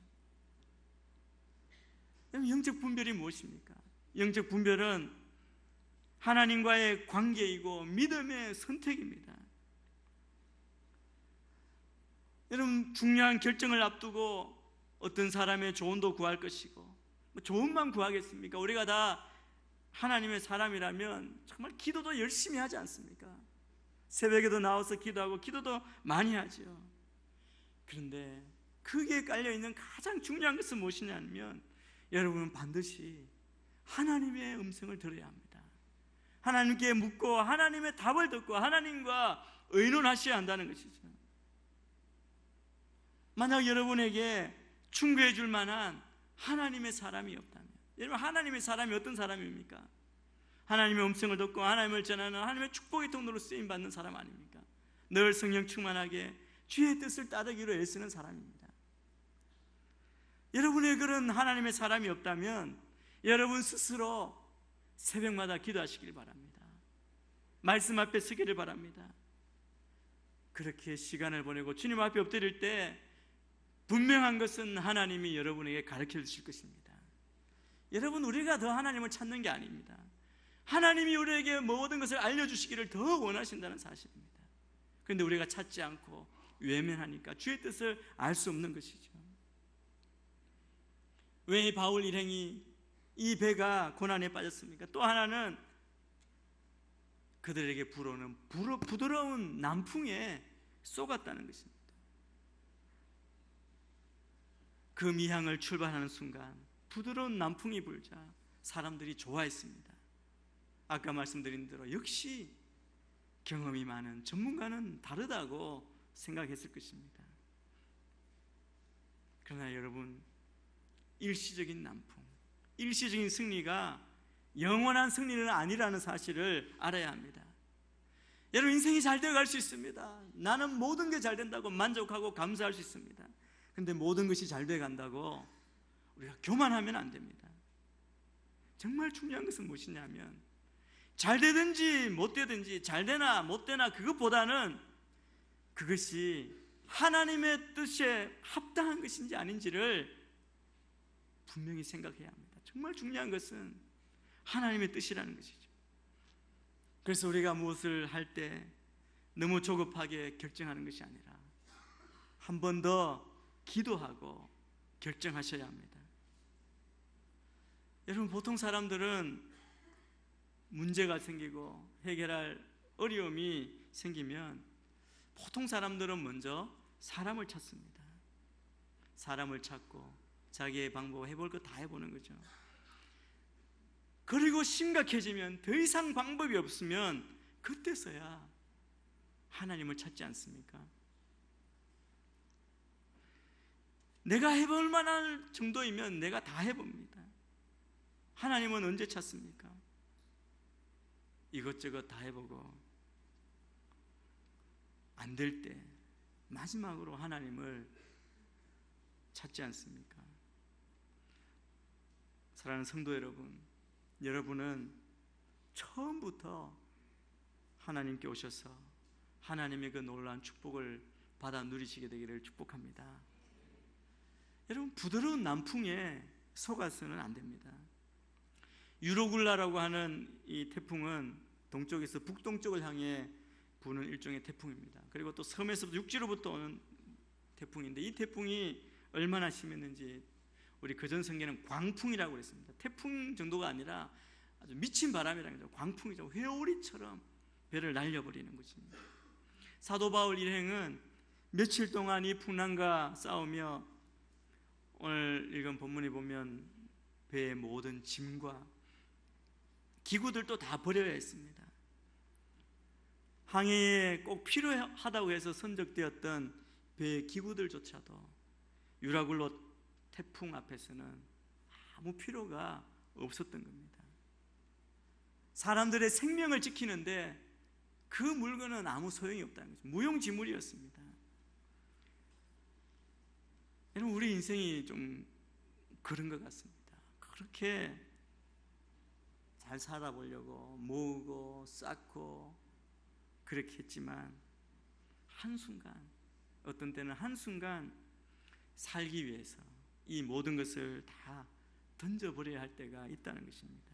영적 분별이 무엇입니까? 영적 분별은 하나님과의 관계이고 믿음의 선택입니다. 여러분, 중요한 결정을 앞두고 어떤 사람의 조언도 구할 것이고, 조언만 구하겠습니까? 우리가 다 하나님의 사람이라면 정말 기도도 열심히 하지 않습니까? 새벽에도 나와서 기도하고 기도도 많이 하죠. 그런데 거기에 깔려있는 가장 중요한 것은 무엇이냐면, 여러분은 반드시 하나님의 음성을 들어야 합니다. 하나님께 묻고 하나님의 답을 듣고 하나님과 의논하셔야 한다는 것이죠. 만약 여러분에게 충고해 줄 만한 하나님의 사람이 없다면, 여러분, 하나님의 사람이 어떤 사람입니까? 하나님의 음성을 듣고 하나님을 전하는 하나님의 축복의 통로로 쓰임받는 사람 아닙니까? 늘 성령 충만하게 주의 뜻을 따르기로 애쓰는 사람입니다. 여러분의 그런 하나님의 사람이 없다면 여러분 스스로 새벽마다 기도하시길 바랍니다. 말씀 앞에 서기를 바랍니다. 그렇게 시간을 보내고 주님 앞에 엎드릴 때 분명한 것은 하나님이 여러분에게 가르쳐 주실 것입니다. 여러분, 우리가 더 하나님을 찾는 게 아닙니다. 하나님이 우리에게 모든 것을 알려주시기를 더 원하신다는 사실입니다. 그런데 우리가 찾지 않고 외면하니까 주의 뜻을 알 수 없는 것이죠. 왜 바울 일행이 이 배가 고난에 빠졌습니까? 또 하나는 그들에게 불어오는 부드러운 남풍에 쏘갔다는 것입니다. 그 미항을 출발하는 순간 부드러운 남풍이 불자 사람들이 좋아했습니다. 아까 말씀드린 대로 역시 경험이 많은 전문가는 다르다고 생각했을 것입니다. 그러나 여러분, 일시적인 남풍, 일시적인 승리가 영원한 승리는 아니라는 사실을 알아야 합니다. 여러분, 인생이 잘 되어갈 수 있습니다. 나는 모든 게 잘 된다고 만족하고 감사할 수 있습니다. 그런데 모든 것이 잘 돼간다고 우리가 교만하면 안 됩니다. 정말 중요한 것은 무엇이냐면, 잘 되든지 못 되든지, 잘 되나 못 되나 그것보다는 그것이 하나님의 뜻에 합당한 것인지 아닌지를 분명히 생각해야 합니다. 정말 중요한 것은 하나님의 뜻이라는 것이죠. 그래서 우리가 무엇을 할 때 너무 조급하게 결정하는 것이 아니라 한 번 더 기도하고 결정하셔야 합니다. 여러분, 보통 사람들은 문제가 생기고 해결할 어려움이 생기면 보통 사람들은 먼저 사람을 찾습니다. 사람을 찾고 자기의 방법 해볼 거 다 해보는 거죠. 그리고 심각해지면 더 이상 방법이 없으면 그때서야 하나님을 찾지 않습니까? 내가 해볼 만한 정도이면 내가 다 해봅니다. 하나님은 언제 찾습니까? 이것저것 다 해보고 안 될 때 마지막으로 하나님을 찾지 않습니까? 사랑하는 성도 여러분, 여러분은 처음부터 하나님께 오셔서 하나님의 그 놀라운 축복을 받아 누리시게 되기를 축복합니다. 여러분, 부드러운 남풍에 속아서는 안 됩니다. 유로굴라라고 하는 이 태풍은 동쪽에서 북동쪽을 향해 부는 일종의 태풍입니다. 그리고 또 섬에서부터 육지로부터 오는 태풍인데, 이 태풍이 얼마나 심했는지 우리 그전 성경에는 광풍이라고 그랬습니다. 태풍 정도가 아니라 아주 미친 바람이라는 거죠. 광풍이죠. 회오리처럼 배를 날려버리는 것입니다. 사도 바울 일행은 며칠 동안 이 풍랑과 싸우며, 오늘 읽은 본문에 보면 배의 모든 짐과 기구들도 다 버려야 했습니다. 항해에 꼭 필요하다고 해서 선적되었던 배의 기구들조차도 유라굴로 태풍 앞에서는 아무 필요가 없었던 겁니다. 사람들의 생명을 지키는데 그 물건은 아무 소용이 없다는 거죠. 무용지물이었습니다. 여러분, 우리 인생이 좀 그런 것 같습니다. 그렇게 잘 살아보려고 모으고 쌓고 그렇게 했지만 한순간, 어떤 때는 한순간 살기 위해서 이 모든 것을 다 던져버려야 할 때가 있다는 것입니다.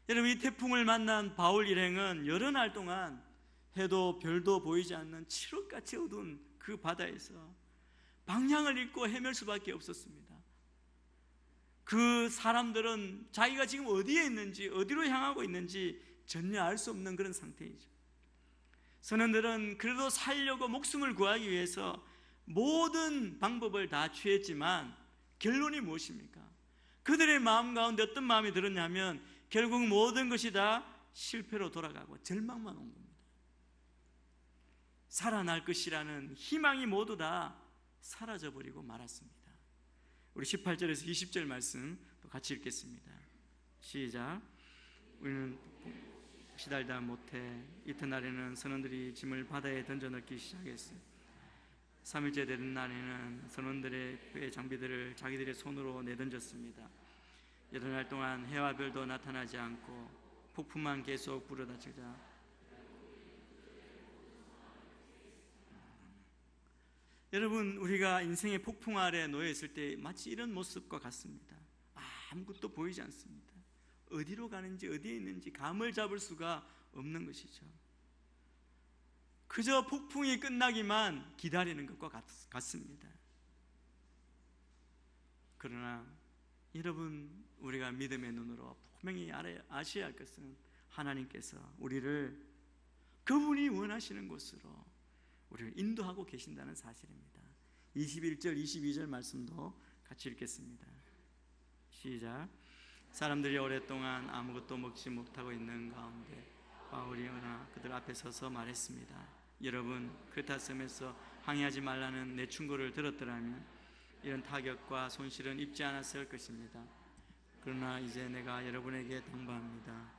여러분, 이 태풍을 만난 바울 일행은 여러 날 동안 해도 별도 보이지 않는 칠흑같이 어두운 그 바다에서 방향을 잃고 헤맬 수밖에 없었습니다. 그 사람들은 자기가 지금 어디에 있는지, 어디로 향하고 있는지 전혀 알 수 없는 그런 상태이죠. 선원들은 그래도 살려고 목숨을 구하기 위해서 모든 방법을 다 취했지만 결론이 무엇입니까? 그들의 마음 가운데 어떤 마음이 들었냐면 결국 모든 것이 다 실패로 돌아가고 절망만 온 겁니다. 살아날 것이라는 희망이 모두 다 사라져버리고 말았습니다. 우리 18절에서 20절 말씀 또 같이 읽겠습니다. 시작. 우리는 시달다 못해 이튿날에는 선원들이 짐을 바다에 던져 넣기 시작했어요. 3일째 되는 날에는 선원들의 배 장비들을 자기들의 손으로 내던졌습니다. 8날 동안 해와 별도 나타나지 않고 폭풍만 계속 불어닥치자 여러분, 우리가 인생의 폭풍 아래 놓여 있을 때 마치 이런 모습과 같습니다. 아무것도 보이지 않습니다. 어디로 가는지 어디에 있는지 감을 잡을 수가 없는 것이죠. 그저 폭풍이 끝나기만 기다리는 것과 같습니다. 그러나 여러분, 우리가 믿음의 눈으로 분명히 아셔야 할 것은 하나님께서 우리를 그분이 원하시는 곳으로 우리를 인도하고 계신다는 사실입니다. 21절, 22절 말씀도 같이 읽겠습니다. 시작. 사람들이 오랫동안 아무것도 먹지 못하고 있는 가운데 바울이 일어나 그들 앞에 서서 말했습니다. 여러분, 크레타 섬에서 항해하지 말라는 내 충고를 들었더라면 이런 타격과 손실은 입지 않았을 것입니다. 그러나 이제 내가 여러분에게 당부합니다.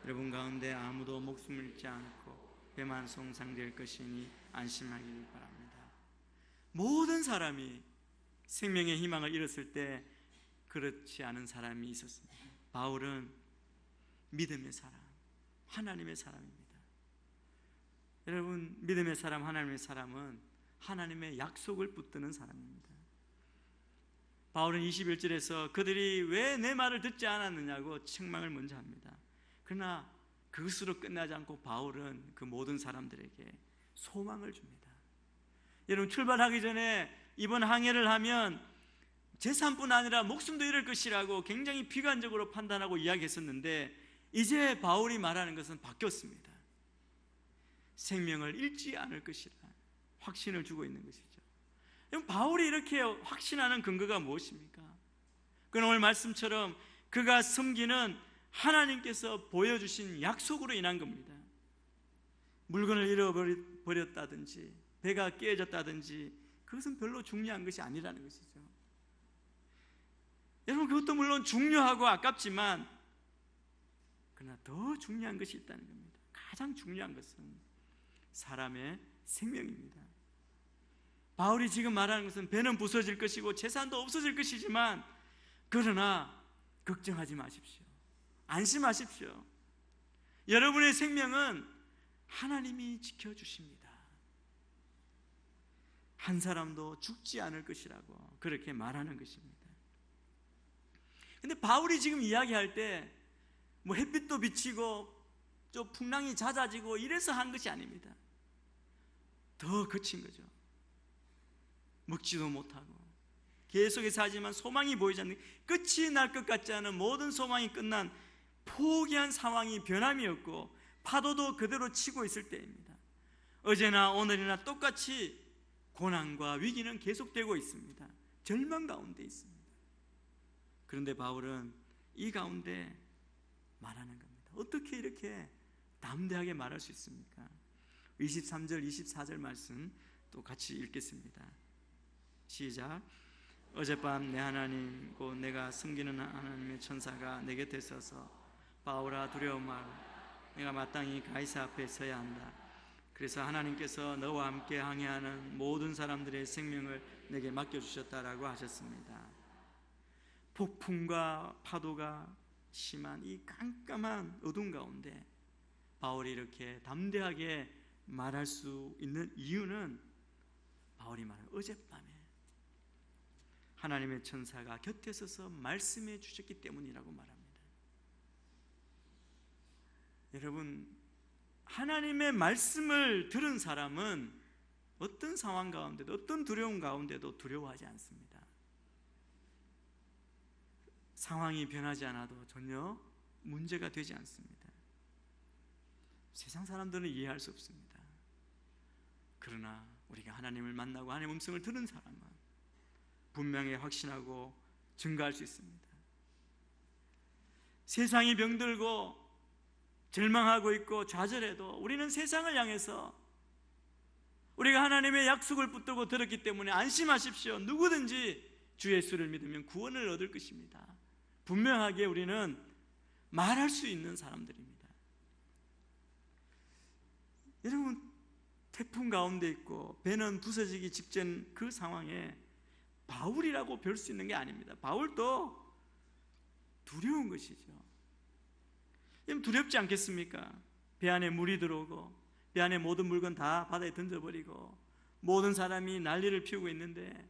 여러분 가운데 아무도 목숨을 잃지 않고 배만 송상될 것이니 안심하길 바랍니다. 모든 사람이 생명의 희망을 잃었을 때 그렇지 않은 사람이 있었습니다. 바울은 믿음의 사람, 하나님의 사람입니다. 여러분, 믿음의 사람, 하나님의 사람은 하나님의 약속을 붙드는 사람입니다. 바울은 21절에서 그들이 왜 내 말을 듣지 않았느냐고 책망을 먼저 합니다. 그러나 그것으로 끝나지 않고 바울은 그 모든 사람들에게 소망을 줍니다. 여러분, 출발하기 전에 이번 항해를 하면 재산뿐 아니라 목숨도 잃을 것이라고 굉장히 비관적으로 판단하고 이야기했었는데 이제 바울이 말하는 것은 바뀌었습니다. 생명을 잃지 않을 것이라 확신을 주고 있는 것이죠. 바울이 이렇게 확신하는 근거가 무엇입니까? 그건 오늘 말씀처럼 그가 섬기는 하나님께서 보여주신 약속으로 인한 겁니다. 물건을 잃어버렸다든지 배가 깨졌다든지 그것은 별로 중요한 것이 아니라는 것이죠. 여러분, 그것도 물론 중요하고 아깝지만 그러나 더 중요한 것이 있다는 겁니다. 가장 중요한 것은 사람의 생명입니다. 바울이 지금 말하는 것은 배는 부서질 것이고 재산도 없어질 것이지만 그러나 걱정하지 마십시오. 안심하십시오. 여러분의 생명은 하나님이 지켜주십니다. 한 사람도 죽지 않을 것이라고 그렇게 말하는 것입니다. 근데 바울이 지금 이야기할 때 뭐 햇빛도 비치고 좀 풍랑이 잦아지고 이래서 한 것이 아닙니다. 더 거친 거죠. 먹지도 못하고 계속해서 하지만 소망이 보이지 않는, 끝이 날 것 같지 않은 모든 소망이 끝난 포기한 상황이 변함이 없고 파도도 그대로 치고 있을 때입니다. 어제나 오늘이나 똑같이 고난과 위기는 계속되고 있습니다. 절망 가운데 있습니다. 그런데 바울은 이 가운데 말하는 겁니다. 어떻게 이렇게 담대하게 말할 수 있습니까? 23절, 24절 말씀 또 같이 읽겠습니다. 시작. 어젯밤 내 하나님 곧 내가 섬기는 하나님의 천사가 내 곁에 서서 바울아 두려움 마라. 내가 마땅히 가이사 앞에 서야 한다. 그래서 하나님께서 너와 함께 항해하는 모든 사람들의 생명을 내게 맡겨주셨다라고 하셨습니다. 폭풍과 파도가 심한 이 깜깜한 어둠 가운데 바울이 이렇게 담대하게 말할 수 있는 이유는 바울이 말한 어젯밤에 하나님의 천사가 곁에 서서 말씀해 주셨기 때문이라고 말합니다. 여러분, 하나님의 말씀을 들은 사람은 어떤 상황 가운데도, 어떤 두려움 가운데도 두려워하지 않습니다. 상황이 변하지 않아도 전혀 문제가 되지 않습니다. 세상 사람들은 이해할 수 없습니다. 그러나 우리가 하나님을 만나고 하나님의 음성을 들은 사람은 분명히 확신하고 증거할 수 있습니다. 세상이 병들고 절망하고 있고 좌절해도 우리는 세상을 향해서 우리가 하나님의 약속을 붙들고 들었기 때문에 안심하십시오. 누구든지 주 예수를 믿으면 구원을 얻을 것입니다. 분명하게 우리는 말할 수 있는 사람들입니다. 여러분, 태풍 가운데 있고 배는 부서지기 직전 그 상황에 바울이라고 별 수 있는 게 아닙니다. 바울도 두려운 것이죠. 두렵지 않겠습니까? 배 안에 물이 들어오고 배 안에 모든 물건 다 바다에 던져버리고 모든 사람이 난리를 피우고 있는데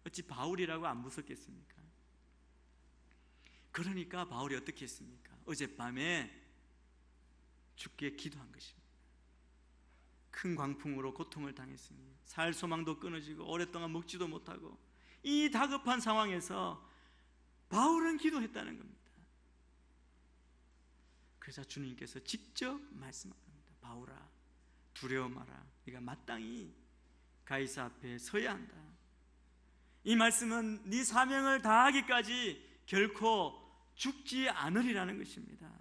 어찌 바울이라고 안 무섭겠습니까? 그러니까 바울이 어떻게 했습니까? 어젯밤에 주께 기도한 것입니다. 큰 광풍으로 고통을 당했으니 살 소망도 끊어지고 오랫동안 먹지도 못하고 이 다급한 상황에서 바울은 기도했다는 겁니다. 그래서 주님께서 직접 말씀합니다. 바울아, 두려워 마라. 네가 마땅히 가이사 앞에 서야 한다. 이 말씀은 네 사명을 다하기까지 결코 죽지 않으리라는 것입니다.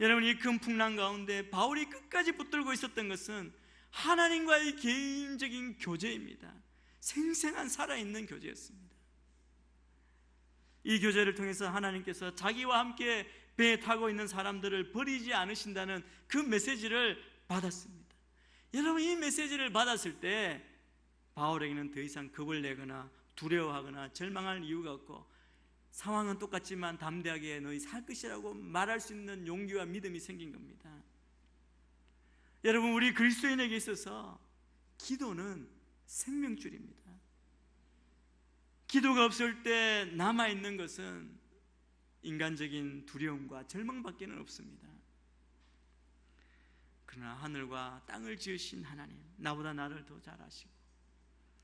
여러분, 이 큰 풍랑 가운데 바울이 끝까지 붙들고 있었던 것은 하나님과의 개인적인 교제입니다. 생생한 살아있는 교제였습니다. 이 교제를 통해서 하나님께서 자기와 함께 배에 타고 있는 사람들을 버리지 않으신다는 그 메시지를 받았습니다. 여러분, 이 메시지를 받았을 때 바울에게는 더 이상 겁을 내거나 두려워하거나 절망할 이유가 없고 상황은 똑같지만 담대하게 너희 살 것이라고 말할 수 있는 용기와 믿음이 생긴 겁니다. 여러분, 우리 그리스도인에게 있어서 기도는 생명줄입니다. 기도가 없을 때 남아있는 것은 인간적인 두려움과 절망밖에는 없습니다. 그러나 하늘과 땅을 지으신 하나님, 나보다 나를 더 잘 아시고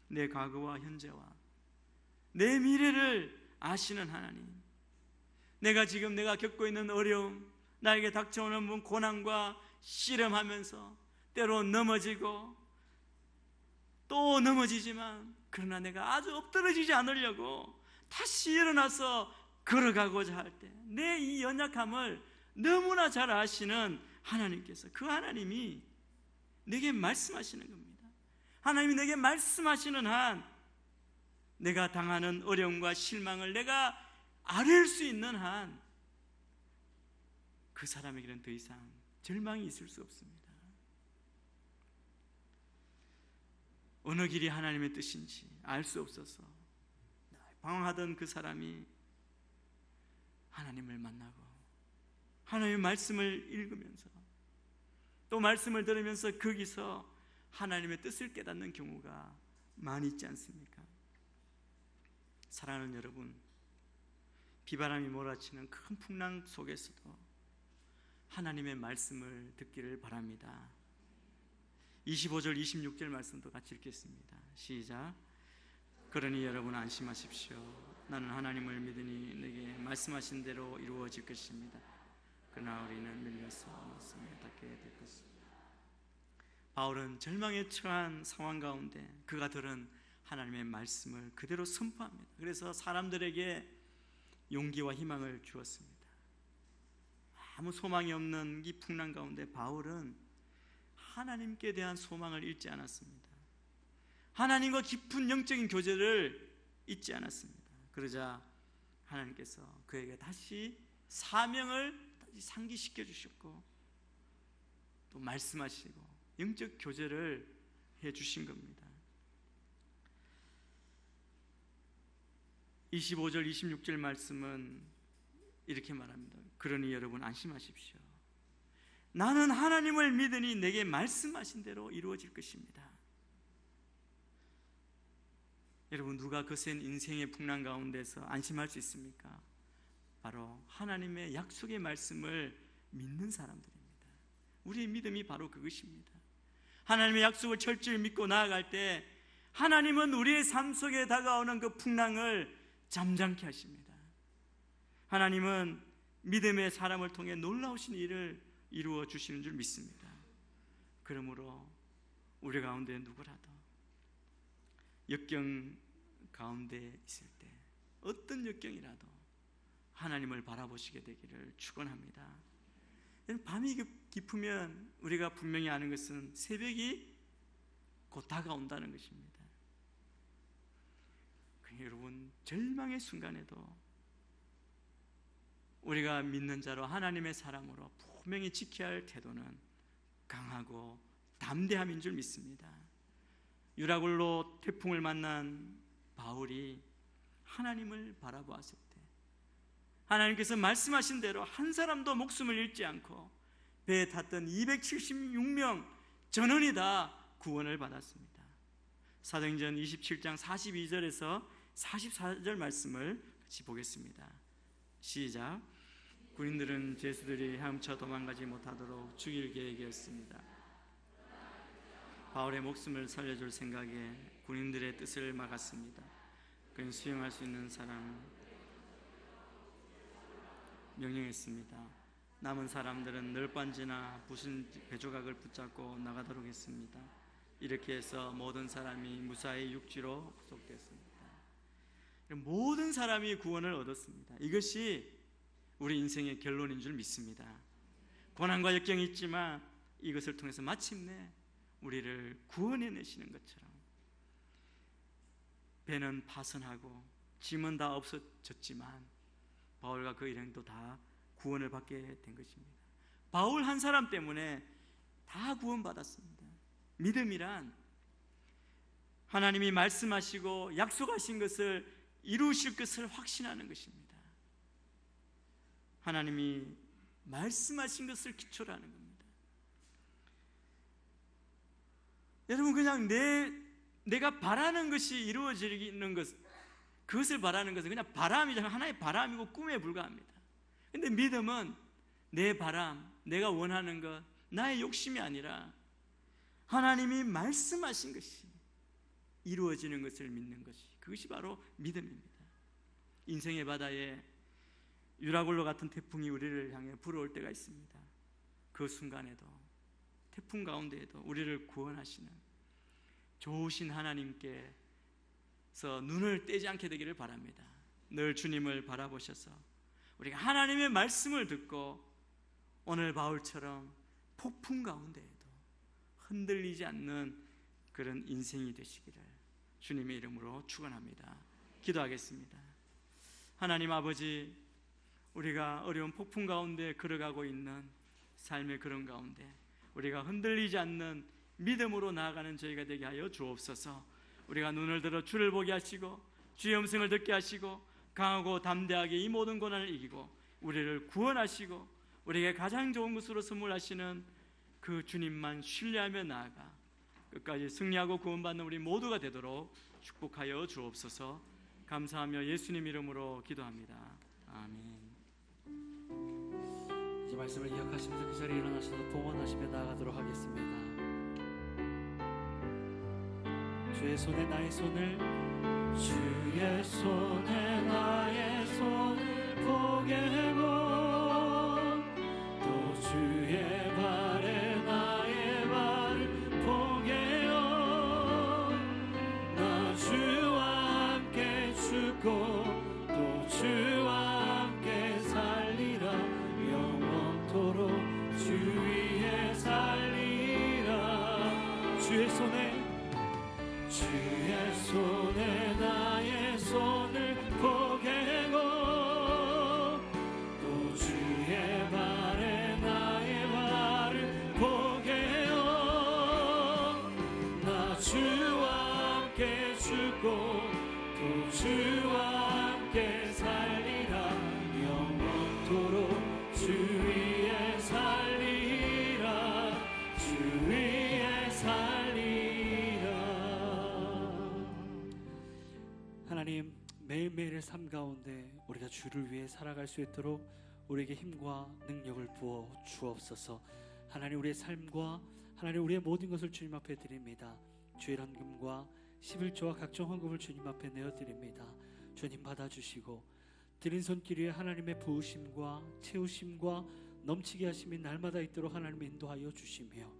내 과거와 현재와 내 미래를 아시는 하나님, 내가 겪고 있는 어려움, 나에게 닥쳐오는 고난과 씨름하면서 때로 넘어지고 또 넘어지지만 그러나 내가 아주 엎드러지지 않으려고 다시 일어나서 걸어가고자 할 때 내 이 연약함을 너무나 잘 아시는 하나님께서, 그 하나님이 내게 말씀하시는 겁니다. 하나님이 내게 말씀하시는 한 내가 당하는 어려움과 실망을 내가 아뢰일 수 있는 한 그 사람에게는 더 이상 절망이 있을 수 없습니다. 어느 길이 하나님의 뜻인지 알 수 없어서 방황하던 그 사람이 하나님을 만나고 하나님의 말씀을 읽으면서 또 말씀을 들으면서 거기서 하나님의 뜻을 깨닫는 경우가 많이 있지 않습니까? 사랑하는 여러분, 비바람이 몰아치는 큰 풍랑 속에서도 하나님의 말씀을 듣기를 바랍니다. 25절 26절 말씀도 같이 읽겠습니다. 시작. 그러니 여러분 안심하십시오. 나는 하나님을 믿으니 내게 말씀하신 대로 이루어질 것입니다. 그러나 우리는 밀려서 말씀을 닫게 될 것입니다. 바울은 절망에 처한 상황 가운데 그가 들은 하나님의 말씀을 그대로 선포합니다. 그래서 사람들에게 용기와 희망을 주었습니다. 아무 소망이 없는 이 풍랑 가운데 바울은 하나님께 대한 소망을 잃지 않았습니다. 하나님과 깊은 영적인 교제를 잊지 않았습니다. 그러자 하나님께서 그에게 다시 사명을 다시 상기시켜 주셨고 또 말씀하시고 영적 교제를 해 주신 겁니다. 25절 26절 말씀은 이렇게 말합니다. 그러니 여러분 안심하십시오. 나는 하나님을 믿으니 내게 말씀하신 대로 이루어질 것입니다. 여러분, 누가 거센 인생의 풍랑 가운데서 안심할 수 있습니까? 바로 하나님의 약속의 말씀을 믿는 사람들입니다. 우리의 믿음이 바로 그것입니다. 하나님의 약속을 철저히 믿고 나아갈 때 하나님은 우리의 삶 속에 다가오는 그 풍랑을 잠잠케 하십니다. 하나님은 믿음의 사람을 통해 놀라우신 일을 이루어 주시는 줄 믿습니다. 그러므로 우리 가운데 누구라도 역경 가운데 있을 때 어떤 역경이라도 하나님을 바라보시게 되기를 축원합니다. 밤이 깊으면 우리가 분명히 아는 것은 새벽이 곧 다가온다는 것입니다. 여러분, 절망의 순간에도 우리가 믿는 자로 하나님의 사람으로 분명히 지켜야 할 태도는 강하고 담대함인 줄 믿습니다. 유라굴로 태풍을 만난 바울이 하나님을 바라보았을 때 하나님께서 말씀하신 대로 한 사람도 목숨을 잃지 않고 배에 탔던 276명 전원이 다 구원을 받았습니다. 사도행전 27장 42절에서 44절 말씀을 같이 보겠습니다. 시작. 군인들은 죄수들이 헤엄쳐 도망가지 못하도록 죽일 계획이었습니다. 바울의 목숨을 살려줄 생각에 군인들의 뜻을 막았습니다. 그는 수용할 수 있는 사람 명령했습니다. 남은 사람들은 널빤지나 부순 배조각을 붙잡고 나가도록 했습니다. 이렇게 해서 모든 사람이 무사히 육지로 구속됐습니다. 모든 사람이 구원을 얻었습니다. 이것이 우리 인생의 결론인 줄 믿습니다. 고난과 역경이 있지만 이것을 통해서 마침내 우리를 구원해내시는 것처럼 배는 파선하고 짐은 다 없어졌지만 바울과 그 일행도 다 구원을 받게 된 것입니다. 바울 한 사람 때문에 다 구원받았습니다. 믿음이란 하나님이 말씀하시고 약속하신 것을 이루실 것을 확신하는 것입니다. 하나님이 말씀하신 것을 기초로 하는 겁니다. 여러분, 그냥 내가 바라는 것이 이루어지는 것, 그것을 바라는 것은 그냥 바람이죠. 하나의 바람이고 꿈에 불과합니다. 근데 믿음은 내 바람, 내가 원하는 것, 나의 욕심이 아니라 하나님이 말씀하신 것이 이루어지는 것을 믿는 것이, 그것이 바로 믿음입니다. 인생의 바다에 유라굴로 같은 태풍이 우리를 향해 불어올 때가 있습니다. 그 순간에도, 태풍 가운데에도 우리를 구원하시는 좋으신 하나님께서 눈을 떼지 않게 되기를 바랍니다. 늘 주님을 바라보셔서 우리가 하나님의 말씀을 듣고 오늘 바울처럼 폭풍 가운데에도 흔들리지 않는 그런 인생이 되시기를 주님의 이름으로 축원합니다. 기도하겠습니다. 하나님 아버지, 우리가 어려운 폭풍 가운데 걸어가고 있는 삶의 그런 가운데 우리가 흔들리지 않는 믿음으로 나아가는 저희가 되게 하여 주옵소서. 우리가 눈을 들어 주를 보게 하시고 주의 음성을 듣게 하시고 강하고 담대하게 이 모든 고난을 이기고 우리를 구원하시고 우리에게 가장 좋은 것으로 선물하시는 그 주님만 신뢰하며 나아가 끝까지 승리하고 구원받는 우리 모두가 되도록 축복하여 주옵소서. 감사하며 예수님 이름으로 기도합니다. 아멘. 이 말씀을 기억하시면서 그 자리에 일어나셔서 동원하시며 나아가도록 하겠습니다. 주의 손에 나의 손을, 주의 손에 나의 손을 포개고 또 주의 발에 나의 발을 포개어 나 주와 함께 죽고 또 주와 함께 살리라. 영원토록 주 위에 살리라. 주의 손에 나의 손을 포개고 또 주의 발에 나의 발을 포개어 나 주와 함께 죽고 또 주와 함께 살리라. 영원토록 주 위에 살리라. 이들의 삶 가운데 우리가 주를 위해 살아갈 수 있도록 우리에게 힘과 능력을 부어 주옵소서. 하나님, 우리의 삶과 하나님, 우리의 모든 것을 주님 앞에 드립니다. 주의 헌금과 11조와 각종 헌금을 주님 앞에 내어드립니다. 주님 받아주시고 드린 손길 위에 하나님의 부으심과 채우심과 넘치게 하심이 날마다 있도록 하나님 인도하여 주시며,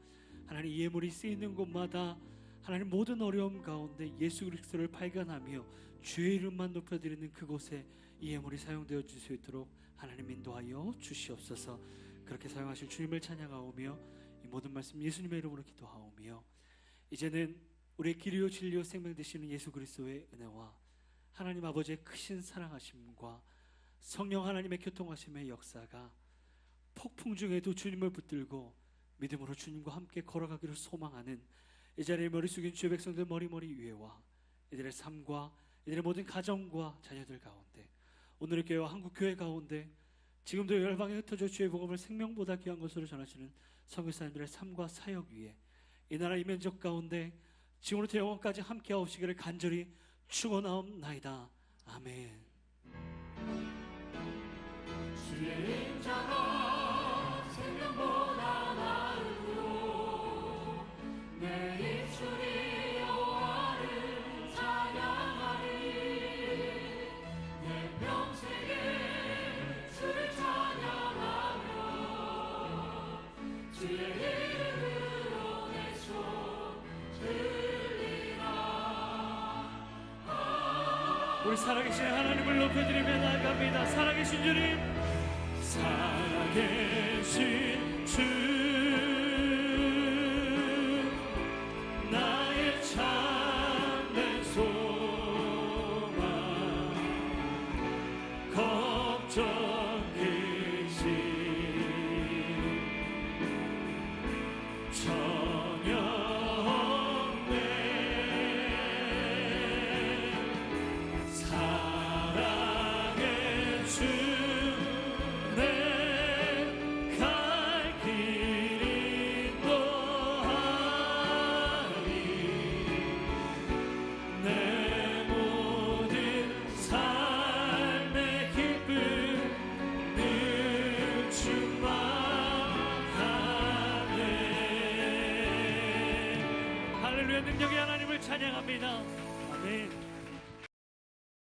하나님 이 예물이 쓰이는 곳마다 하나님 모든 어려움 가운데 예수 그리스도를 발견하며 주의 이름만 높여드리는 그곳에 이 예물이 사용되어 줄 수 있도록 하나님 인도하여 주시옵소서. 그렇게 사용하실 주님을 찬양하오며 이 모든 말씀 예수님의 이름으로 기도하오며, 이제는 우리의 길이요 진리요 생명 되시는 예수 그리스도의 은혜와 하나님 아버지의 크신 사랑하심과 성령 하나님의 교통하심의 역사가 폭풍 중에도 주님을 붙들고 믿음으로 주님과 함께 걸어가기를 소망하는 이 자리에 머리 숙인 주의 백성들 머리머리 위에와 이들의 삶과 이들의 모든 가정과 자녀들 가운데, 오늘의 교회와 한국교회 가운데 지금도 열방에 흩어져 주의 복음을 생명보다 귀한 것으로 전하시는 선교사님들의 삶과 사역 위에 이 나라 이 면적 가운데 지금부터 영원까지 함께 하옵시기를 간절히 축원하옵나이다. 아멘. 주의 임자가 생명보다 나으로 내 입술이 여호와를 찬양하리. 내 평생에 주를 찬양하며 주의 이름으로 내 손 들리라. 우리 살아계신 하나님을 높여드리며 나아갑니다. 살아계신 주님, 살아계신 주 나의 참된 소망 걱정 근심 전혀 없네. 사랑의 주 내 갈 길 인도하리. 내 모든 삶의 기쁨 늘 충만하네. 할렐루야. 능력의 하나님을 찬양합니다. 아멘.